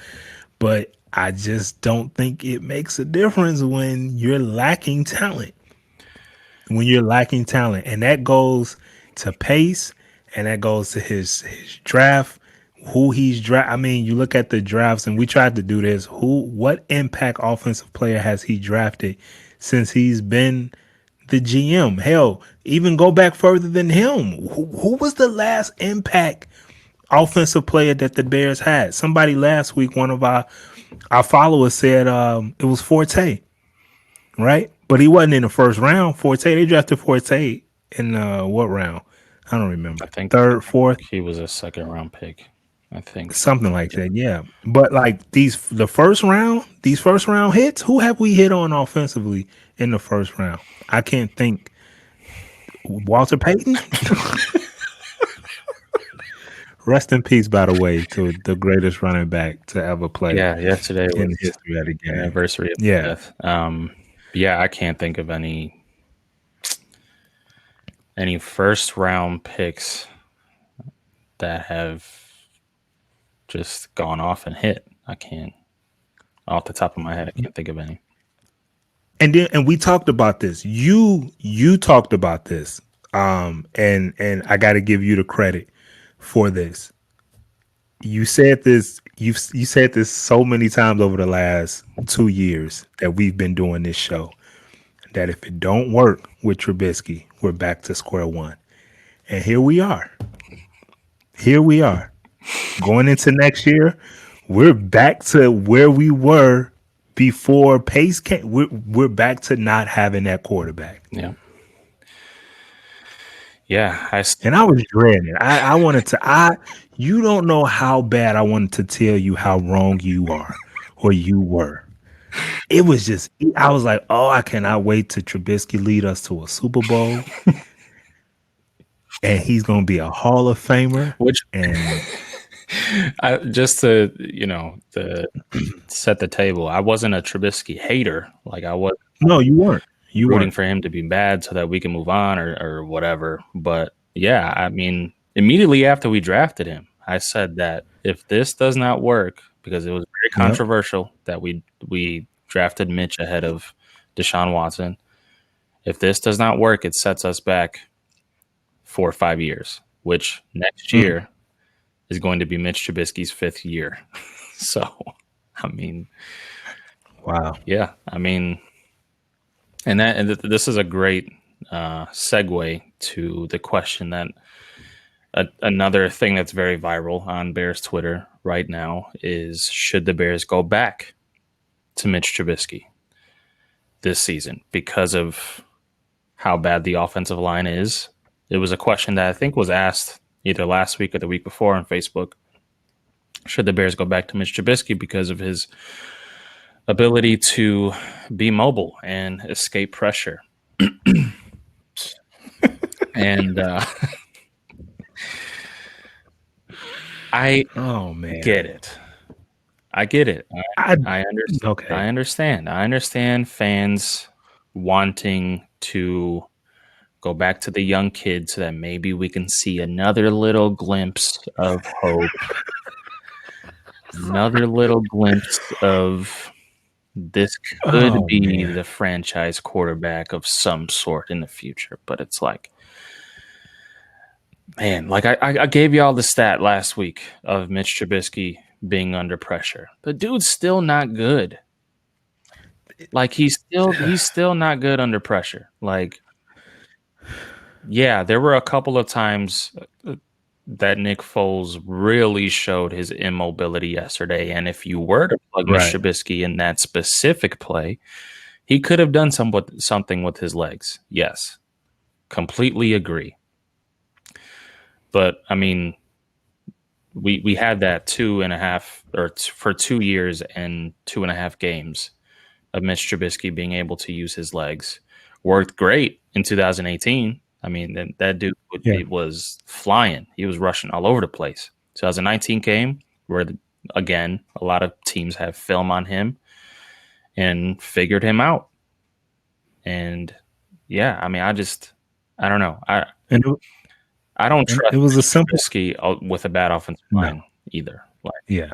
But I just don't think it makes a difference when you're lacking talent. And that goes to Pace, and that goes to his draft, who he's draft. I mean, you look at the drafts, and we tried to do this. What impact offensive player has he drafted since he's been the GM? Hell, even go back further than him. Who was the last impact offensive player that the Bears had? Somebody last week, one of our followers said it was Forte, right? But he wasn't in the first round. They drafted Forte in what round? I don't remember. I think third, fourth. He was a second round pick, I think. Something like that, yeah. But like these first round hits, who have we hit on offensively in the first round? I can't think. Walter Payton? Rest in peace, by the way, to the greatest running back to ever play. Yeah, yesterday in was the history of the game. Anniversary of Yeah. death. I can't think of any first round picks that have just gone off and hit. I can't, off the top of my head, I can't think of any. And we talked about this. You talked about this. And I got to give you the credit for this. You said this. You said this so many times over the last 2 years that we've been doing this show, that if it don't work with Trubisky, we're back to square one. And here we are. Going into next year, we're back to where we were before Pace came. We're back to not having that quarterback. Yeah. And I was dreading it. I wanted to. You don't know how bad I wanted to tell you how wrong you are, or you were. It was just. I was like, oh, I cannot wait to Trubisky lead us to a Super Bowl, and he's gonna be a Hall of Famer. Just to set the table, I wasn't a Trubisky hater. Like I was. No, you weren't. You rooting weren't. for him to be bad so that we can move on or whatever. But yeah, I mean, immediately after we drafted him, I said that if this does not work because it was very controversial that we drafted Mitch ahead of Deshaun Watson. If this does not work, it sets us back 4 or 5 years, which next year is going to be Mitch Trubisky's 5th year. So, I mean, wow. Yeah, I mean, this is a great segue to the question that another thing that's very viral on Bears Twitter right now is, should the Bears go back to Mitch Trubisky this season because of how bad the offensive line is? It was a question that I think was asked either last week or the week before on Facebook. Should the Bears go back to Mitch Trubisky because of his ability to be mobile and escape pressure? And I get it. I get it. I understand. Okay. I understand. I understand fans wanting to go back to the young kid so that maybe we can see another little glimpse of hope, another little glimpse of this could be the franchise quarterback of some sort in the future. But it's like, man, like I gave y'all the stat last week of Mitch Trubisky being under pressure. The dude's still not good. Like he's still not good under pressure. Like, yeah, there were a couple of times that Nick Foles really showed his immobility yesterday. And if you were to plug Mitch Trubisky in that specific play, he could have done something with his legs. Yes, completely agree. But I mean, we had that 2.5 for 2 years and 2.5 games of Mitch Trubisky being able to use his legs. Worked great in 2018. I mean, that dude was flying. He was rushing all over the place. 2019 came where, again, a lot of teams have film on him and figured him out. And yeah, I mean, I don't know. I don't trust it was a simple Trubisky with a bad offensive line either. Like, yeah.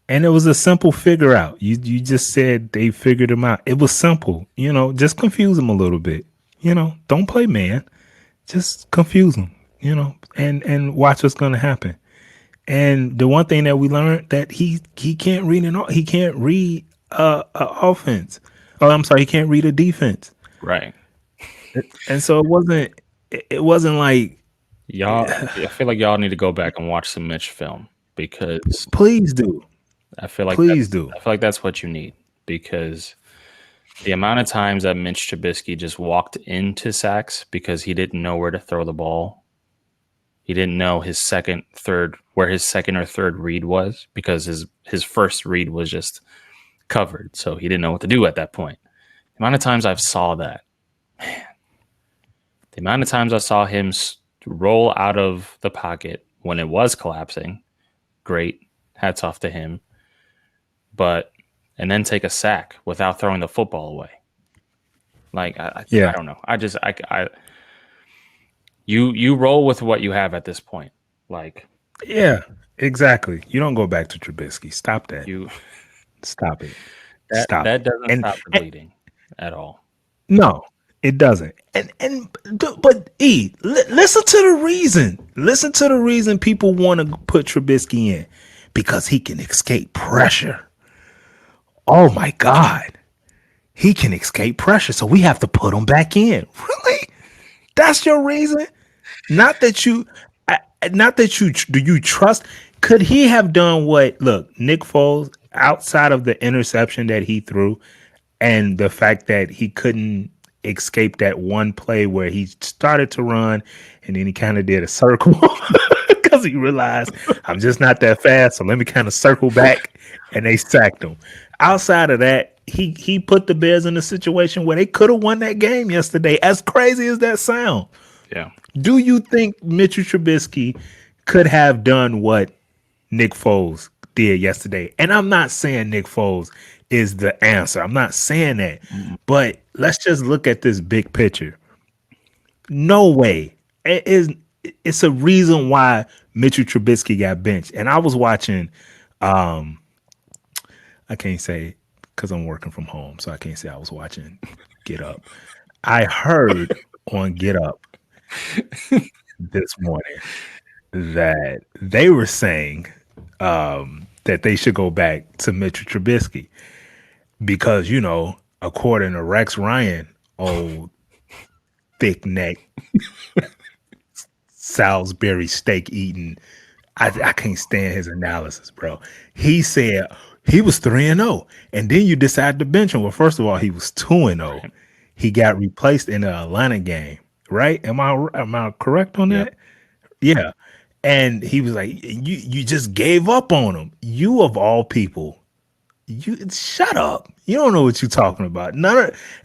And it was a simple figure out. You just said they figured him out. It was simple. Just confuse him a little bit. Don't play man. Just confuse him. And watch what's going to happen. And the one thing that we learned that he can't read he can't read a offense. Oh, I'm sorry, he can't read a defense. Right. And so it wasn't like y'all. I feel like y'all need to go back and watch some Mitch film because please do. I feel like that's what you need, because the amount of times that Mitch Trubisky just walked into sacks because he didn't know where to throw the ball. He didn't know where his second or third read was, because his first read was just covered. So he didn't know what to do at that point. The amount of times I saw that, man, the amount of times I saw him roll out of the pocket when it was collapsing, great. Hats off to him. And then take a sack without throwing the football away. Like, I don't know. You roll with what you have at this point. Like, yeah, exactly. You don't go back to Trubisky. Stop that. Stop it. Stop. That doesn't stop the bleeding at all. No, it doesn't. But listen to the reason. Listen to the reason people want to put Trubisky in, because he can escape pressure. Oh my God, he can escape pressure, so we have to put him back in. Really? That's your reason? Not that you do you trust? Could he have done what? Look, Nick Foles, outside of the interception that he threw and the fact that he couldn't escape that one play where he started to run and then he kind of did a circle because he realized, I'm just not that fast, so let me kind of circle back, and they sacked him. Outside of that, he put the Bears in a situation where they could have won that game yesterday, as crazy as that sound. Yeah. Do you think Mitchell Trubisky could have done what Nick Foles did yesterday? And I'm not saying Nick Foles is the answer. I'm not saying that. But let's just look at this big picture. No way. It is it's a reason why Mitchell Trubisky got benched. And I was watching, I can't say because I'm working from home, so I can't say I was watching Get Up. I heard on Get Up this morning that they were saying that they should go back to Mitchell Trubisky because, according to Rex Ryan, old thick neck Salisbury steak eating, I can't stand his analysis, bro. He said he was 3-0, and then you decide to bench him. Well, first of all, he was 2-0. He got replaced in the Atlanta game, right? Am I correct on that? Yeah. And he was like, you just gave up on him. You of all people, you shut up. You don't know what you're talking about. And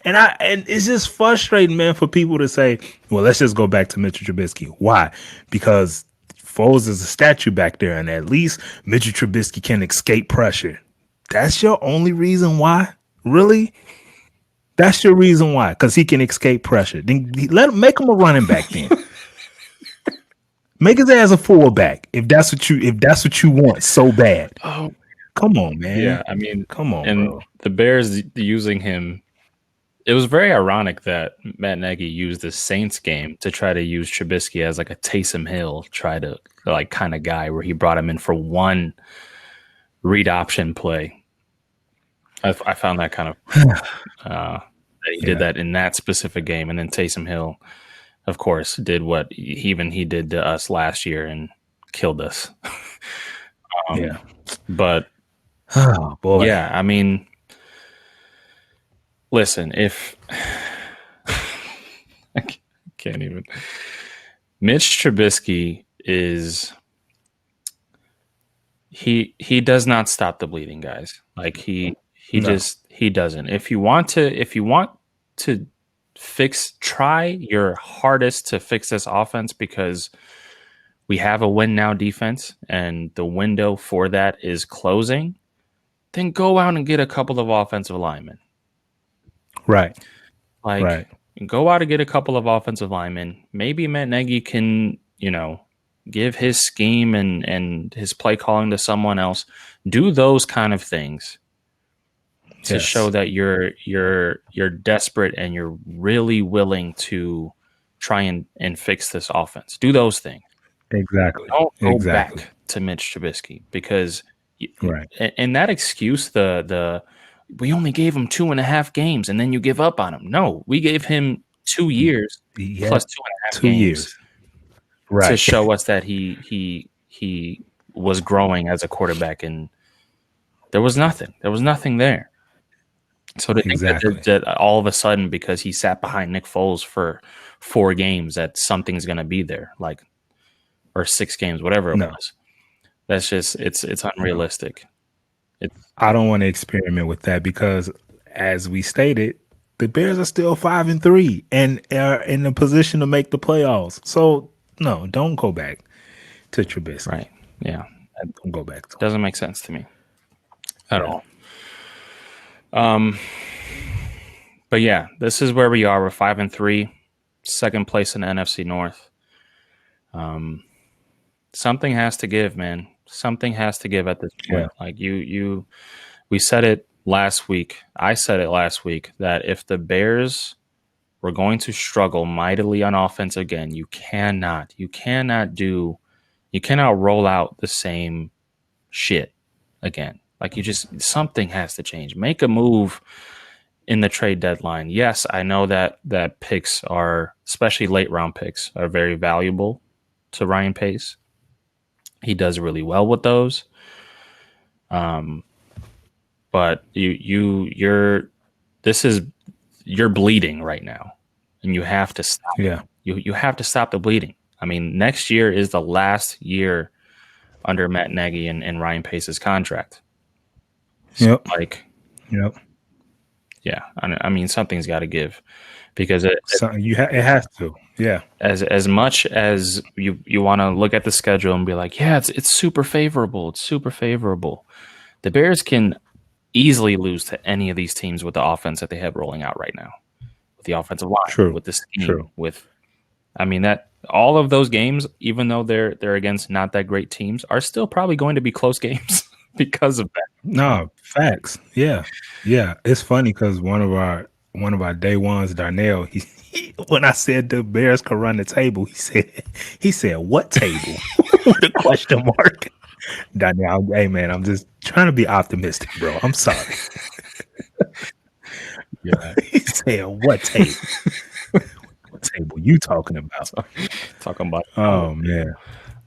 it's just frustrating, man, for people to say, well, let's just go back to Mitchell Trubisky. Why? Because Foles is a statue back there, and at least Mitchell Trubisky can escape pressure. That's your only reason why? Really? That's your reason why? Because he can escape pressure. Then make him a running back then. Make his ass a fullback if that's what you want so bad. Oh, come on, man. Yeah, I mean, come on, and bro. The Bears using him. It was very ironic that Matt Nagy used the Saints game to try to use Trubisky as like a Taysom Hill kind of guy, where he brought him in for one read option play. I found that kind of that he did that in that specific game, and then Taysom Hill, of course, did what he did to us last year and killed us. But oh boy, yeah, I mean, listen, if I can't even. Mitch Trubisky is he does not stop the bleeding, guys. Like he doesn't. If you want to try your hardest to fix this offense, because we have a win now defense and the window for that is closing, then go out and get a couple of offensive linemen. Right. Go out and get a couple of offensive linemen. Maybe Matt Nagy can, give his scheme and his play calling to someone else. Do those kind of things to show that you're desperate and you're really willing to try and fix this offense. Do those things. Exactly. Don't go back to Mitch Trubisky, because and that excuse, the we only gave him 2.5 games and then you give up on him. No, we gave him 2 years plus 2.5 games to show us that he was growing as a quarterback, and there was nothing. There was nothing there. So to think that all of a sudden, because he sat behind Nick Foles for 4 games, that something's going to be there, or 6 games, whatever it was. That's just it's unrealistic. I don't want to experiment with that, because, as we stated, the Bears are still 5-3 and are in a position to make the playoffs. So no, don't go back to Trubisky. Right? Yeah, don't go back to him. Doesn't make sense to me at all. But yeah, this is where we are. We're 5-3, second place in the NFC North. Something has to give, man. Something has to give at this point. Like we said it last week. I said it last week that if the Bears were going to struggle mightily on offense again, you cannot roll out the same shit again. Like, something has to change. Make a move in the trade deadline. Yes, I know that picks are, especially late round picks, are very valuable to Ryan Pace. He does really well with those. But you're bleeding right now, and you have to stop. Yeah. You have to stop the bleeding. I mean, next year is the last year under Matt Nagy and Ryan Pace's contract. So, yeah. I mean, something's got to give, because it has to. Yeah. As much as you want to look at the schedule and be like, yeah, it's super favorable. It's super favorable. The Bears can easily lose to any of these teams with the offense that they have rolling out right now, with the offensive line, with the scheme, all of those games, even though they're against not that great teams, are still probably going to be close games because of that. No, facts. Yeah. Yeah. It's funny because one of our day ones, Darnell, when I said the Bears could run the table, he said what table? With a question mark. Darnell, hey man, I'm just trying to be optimistic, bro. I'm sorry. Yeah, He said what table? What table you talking about? talking about. Oh man,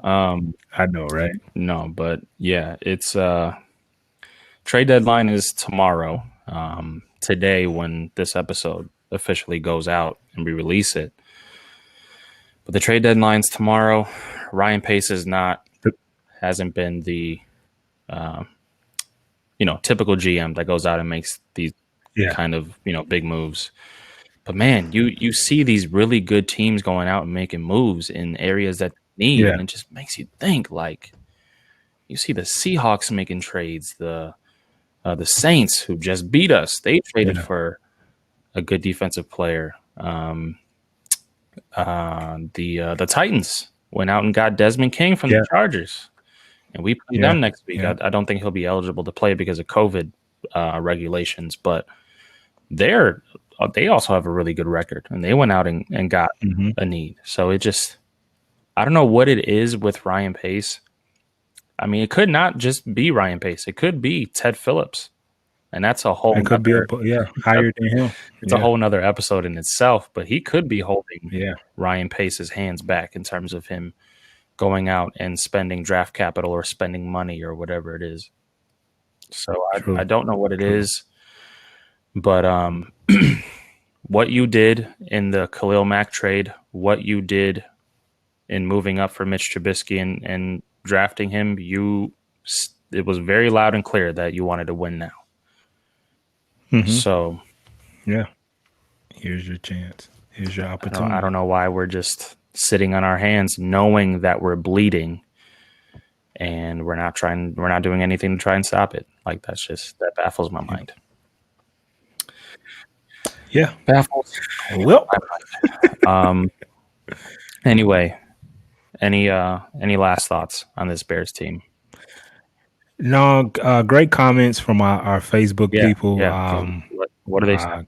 Um, I know, right? no, but yeah, it's trade deadline is tomorrow. Today, when this episode officially goes out and we release it, but the trade deadline's tomorrow. Ryan Pace hasn't been the typical GM that goes out and makes these Yeah. kind of big moves. But man, you see these really good teams going out and making moves in areas that they need, Yeah. and it just makes you think. Like, you see the Seahawks making trades, the Saints who just beat us, they traded Yeah. for a good defensive player. The Titans went out and got Desmond King from Yeah. the Chargers, and we play Yeah. them next week. Yeah. I don't think he'll be eligible to play because of COVID regulations, but they also have a really good record, and they went out and got Mhm. a need. So I don't know what it is with Ryan Pace. I mean, it could not just be Ryan Pace. It could be Ted Phillips, and that's a whole It could be higher than him. it's a whole nother episode in itself. But he could be holding Yeah. Ryan Pace's hands back in terms of him going out and spending draft capital or spending money or whatever it is. So I don't know what it is, but what you did in the Khalil Mack trade, what you did in moving up for Mitch Trubisky and drafting him, it was very loud and clear that you wanted to win now. Mhm. So Yeah. Here's your chance. Here's your opportunity. I don't know why we're just sitting on our hands knowing that we're bleeding and we're not doing anything to try and stop it. Like, that baffles my mind. Yeah. Baffles. Well, Anyway, any last thoughts on this Bears team? no, great comments from our Facebook people. Yeah. What are they saying?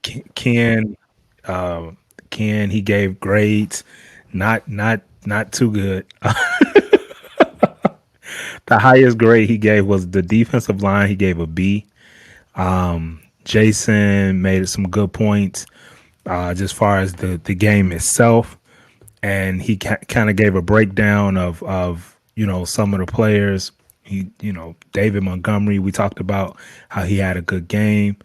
Ken, he gave grades, not too good. The highest grade he gave was the defensive line. He gave a B. Jason made some good points, just far as the game itself, and he kind of gave a breakdown of some of the players. David Montgomery, we talked about how he had a good game.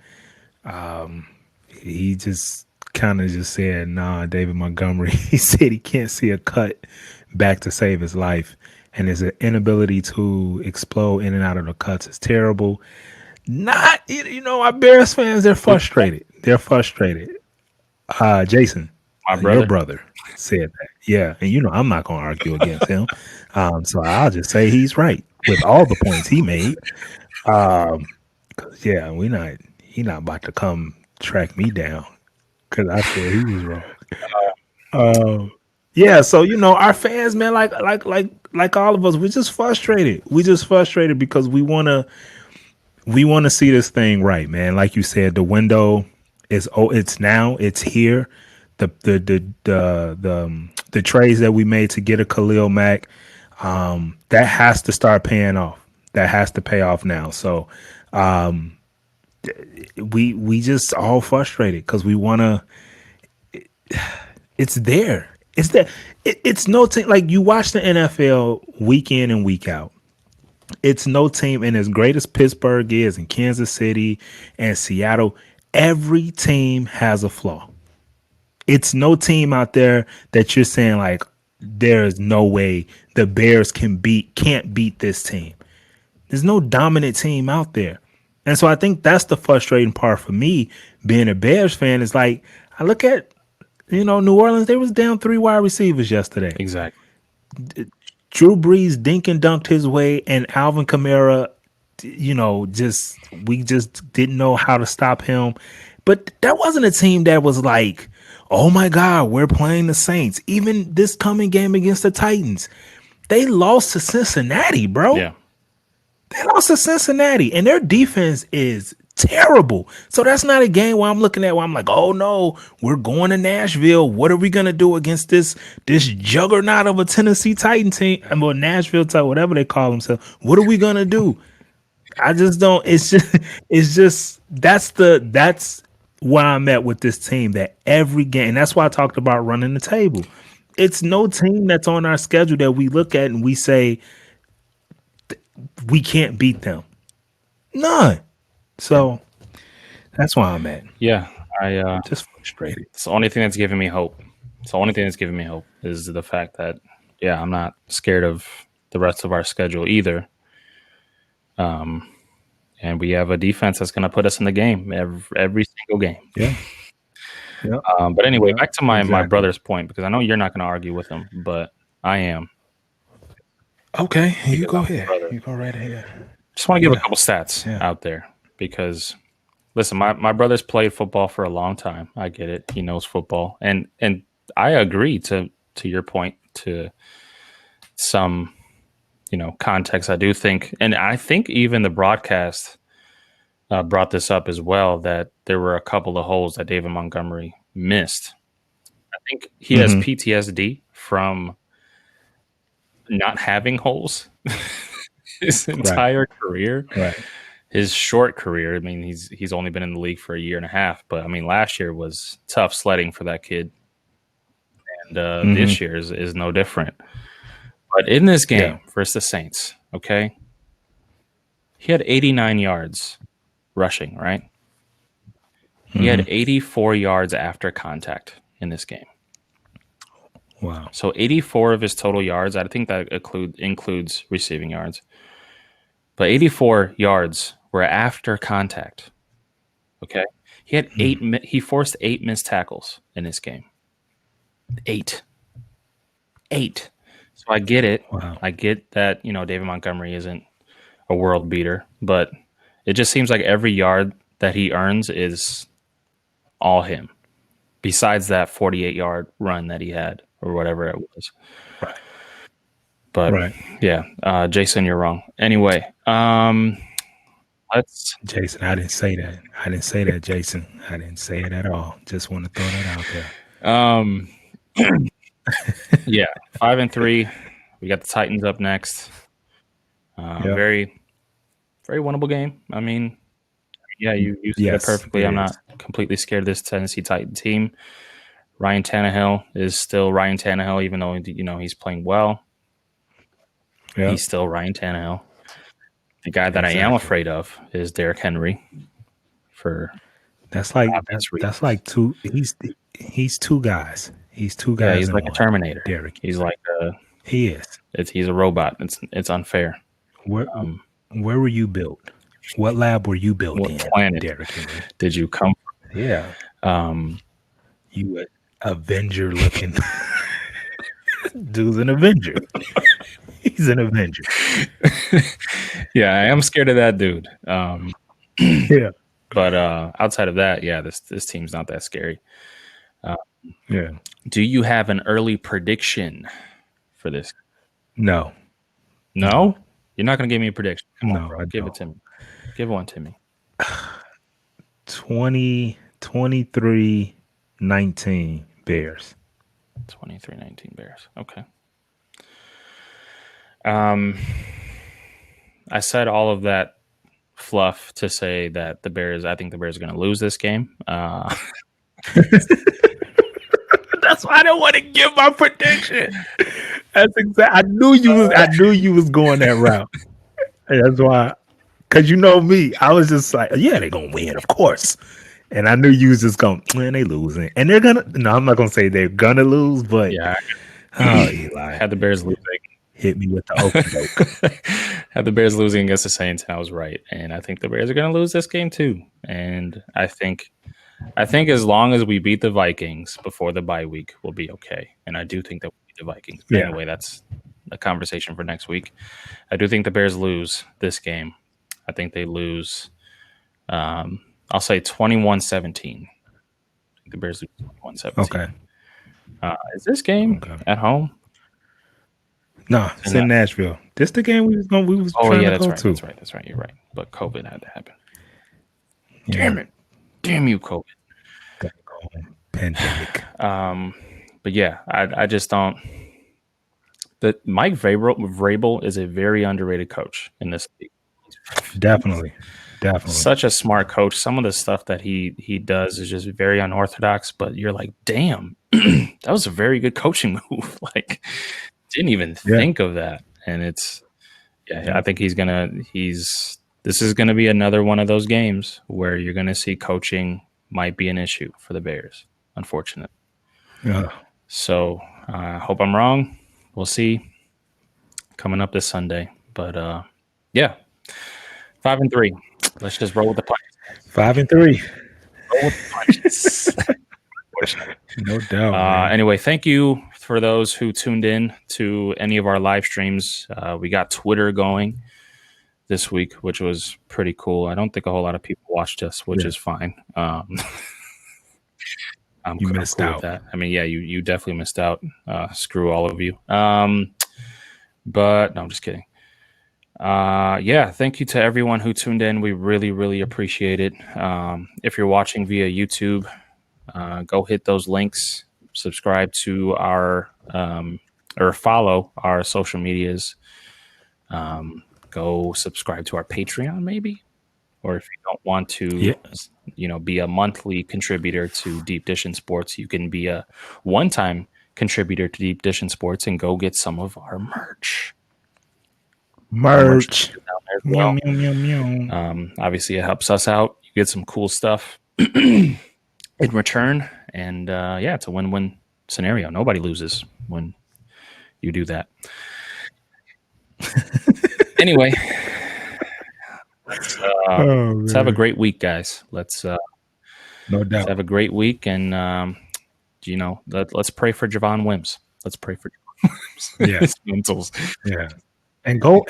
He just kind of just said, nah, David Montgomery, he said he can't see a cut back to save his life. And his inability to explode in and out of the cuts is terrible. Our Bears fans, they're frustrated. They're frustrated. Jason, your brother said that. Yeah. And I'm not going to argue against him. So I'll just say he's right with all the points he made. Yeah, he's not about to come track me down because I said he was wrong. Yeah, so our fans, man, like all of us, we're just frustrated. We just frustrated because we wanna see this thing right, man. Like you said, the window it's here. The trades that we made to get a Khalil Mack, that has to start paying off. That has to pay off now. So we just all frustrated because we wanna. It's there. It's that it's no team like you watch the NFL week in and week out. It's no team, and as great as Pittsburgh is, and Kansas City and Seattle, every team has a flaw. It's no team out there that you're saying like there's no way the Bears can't beat this team. There's no dominant team out there. And so I think that's the frustrating part for me being a Bears fan is like I look at New Orleans, they was down 3 wide receivers yesterday. Exactly. Drew Brees dink and dunked his way, and Alvin Kamara, we just didn't know how to stop him. But that wasn't a team that was like, oh my God, we're playing the Saints. Even this coming game against the Titans, they lost to Cincinnati, bro. Yeah. They lost to Cincinnati, and their defense is terrible. So that's not a game where I'm looking at where I'm like, oh no, we're going to Nashville. What are we gonna do against this juggernaut of a Tennessee Titan team? Or Nashville Titan, whatever they call themselves. What are we gonna do? I just don't. It's just that's where I'm at with this team. That every game, and that's why I talked about running the table. It's no team that's on our schedule that we look at and we say we can't beat them. None. So that's why I'm at. Yeah. I Just frustrated. it's the only thing that's giving me hope. It's the only thing that's giving me hope is the fact that, yeah, I'm not scared of the rest of our schedule either. And we have a defense that's going to put us in the game every single game. Yeah. Yeah. But anyway, Yeah, back to my exactly. brother's point, because I know you're not going to argue with him, but I am. Okay, you go I'm a ahead. brother. You go right ahead. Just want to give a Yeah. couple stats Yeah. out there because, listen, my brother's played football for a long time. I get it. He knows football, and I agree to your point to some, context. I do think, and I think even the broadcast brought this up as well, that there were a couple of holes that David Montgomery missed. I think he has PTSD from not having holes his entire career. Right. His short career. I mean, he's only been in the league for a year and a half, but I mean, last year was tough sledding for that kid, and this year is no different. But in this game versus the Saints, okay, he had 89 yards rushing, right? He had 84 yards after contact in this game. Wow. So 84 of his total yards, I think that includes receiving yards. But 84 yards were after contact. Okay? He had he forced 8 missed tackles in this game. 8. So I get it. Wow. I get that, David Montgomery isn't a world beater, but it just seems like every yard that he earns is all him. Besides that 48-yard run that he had or whatever it was. Right. But yeah, Jason, you're wrong. Anyway, let's. Jason, I didn't say that. I didn't say that, Jason. I didn't say it at all. Just want to throw that out there. Yeah, 5-3. We got the Titans up next. Very, very winnable game. I mean, yeah, you said it perfectly. I'm not completely scared of this Tennessee Titan team. Ryan Tannehill is still Ryan Tannehill, even though he's playing well. Yeah. He's still Ryan Tannehill. The guy that I am afraid of is Derrick Henry. That's like two. He's two guys. He's two guys. Yeah, he's like a Terminator. Derrick. He's like he is. He's a robot. It's unfair. Where were you built? What lab were you built What in? planet Derrick Henry? did you come from? Yeah. You an Avenger looking. Dude's an Avenger. He's an Avenger. Yeah, I am scared of that dude. Yeah. But outside of that, yeah, this team's not that scary. Yeah. Do you have an early prediction for this? No. No? You're not going to give me a prediction? Come on, No, bro. I Give don't. it to me. Give one to me. 23-19 Bears. 23-19 Bears. Okay. I said all of that fluff to say that I think the Bears are going to lose this game. That's why I don't want to give my prediction. That's exactly. I knew you was going that route. That's why, because you know me, I was just like, yeah, they're gonna win, of course. And I knew you was just going, man, they losing, and they're gonna. No, I'm not gonna say they're gonna lose, but Yeah, oh, Eli, had the Bears losing. hit me with the okey doke. Had the Bears losing against the Saints, and I was right. And I think the Bears are going to lose this game too. And I think as long as we beat the Vikings before the bye week, we'll be okay. And I do think that we beat the Vikings. But anyway, that's a conversation for next week. I do think the Bears lose this game. I think they lose. I'll say 21-17. The Bears lose 21-17. Okay. Is this game at home? No, it's in Nashville. This the game we was trying to go to. That's right. You're right. But COVID had to happen. Yeah. Damn it. Damn you, COVID. Pandemic. But yeah, I just don't. That Mike Vrabel is a very underrated coach in this league. Definitely. Such a smart coach. Some of the stuff that he does is just very unorthodox, but you're like, damn, that was a very good coaching move. Like, didn't even think of that. And it's, I think this is gonna be another one of those games where you're gonna see coaching might be an issue for the Bears, unfortunately. Yeah. So I hope I'm wrong. We'll see coming up this Sunday. But 5-3. Let's just roll with the punches. 5-3. Roll with the punches. No doubt. Anyway, thank you for those who tuned in to any of our live streams. We got Twitter going this week, which was pretty cool. I don't think a whole lot of people watched us, which is fine. You missed out. With that. I mean, you definitely missed out. Screw all of you. But no, I'm just kidding. Thank you to everyone who tuned in. We really, really appreciate it. If you're watching via YouTube, go hit those links, subscribe to our or follow our social medias. Go subscribe to our Patreon, maybe. Or if you don't want to, be a monthly contributor to Deep Dish and Sports, you can be a one-time contributor to Deep Dish and Sports and go get some of our merch. Obviously, it helps us out. You get some cool stuff in return, and it's a win-win scenario. Nobody loses when you do that. Anyway. Let's have a great week, guys. Let's no doubt. Let's have a great week, and let's pray for Javon Wims. Let's pray for Wims. Yeah, and go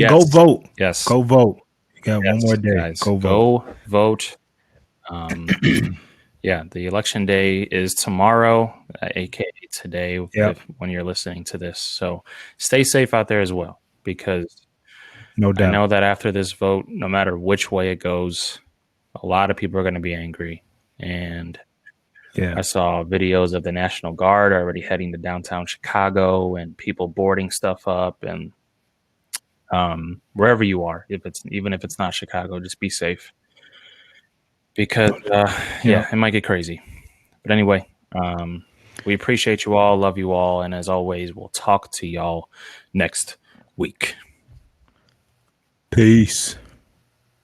go vote. Yes, go vote. You got one more day. Guys. Go vote. The election day is tomorrow, aka today, when you're listening to this. So stay safe out there as well, because. No doubt. I know that after this vote, no matter which way it goes, a lot of people are going to be angry. And I saw videos of the National Guard already heading to downtown Chicago and people boarding stuff up. And wherever you are, even if it's not Chicago, just be safe. Because, it might get crazy. But anyway, we appreciate you all, love you all. And as always, we'll talk to y'all next week. Peace.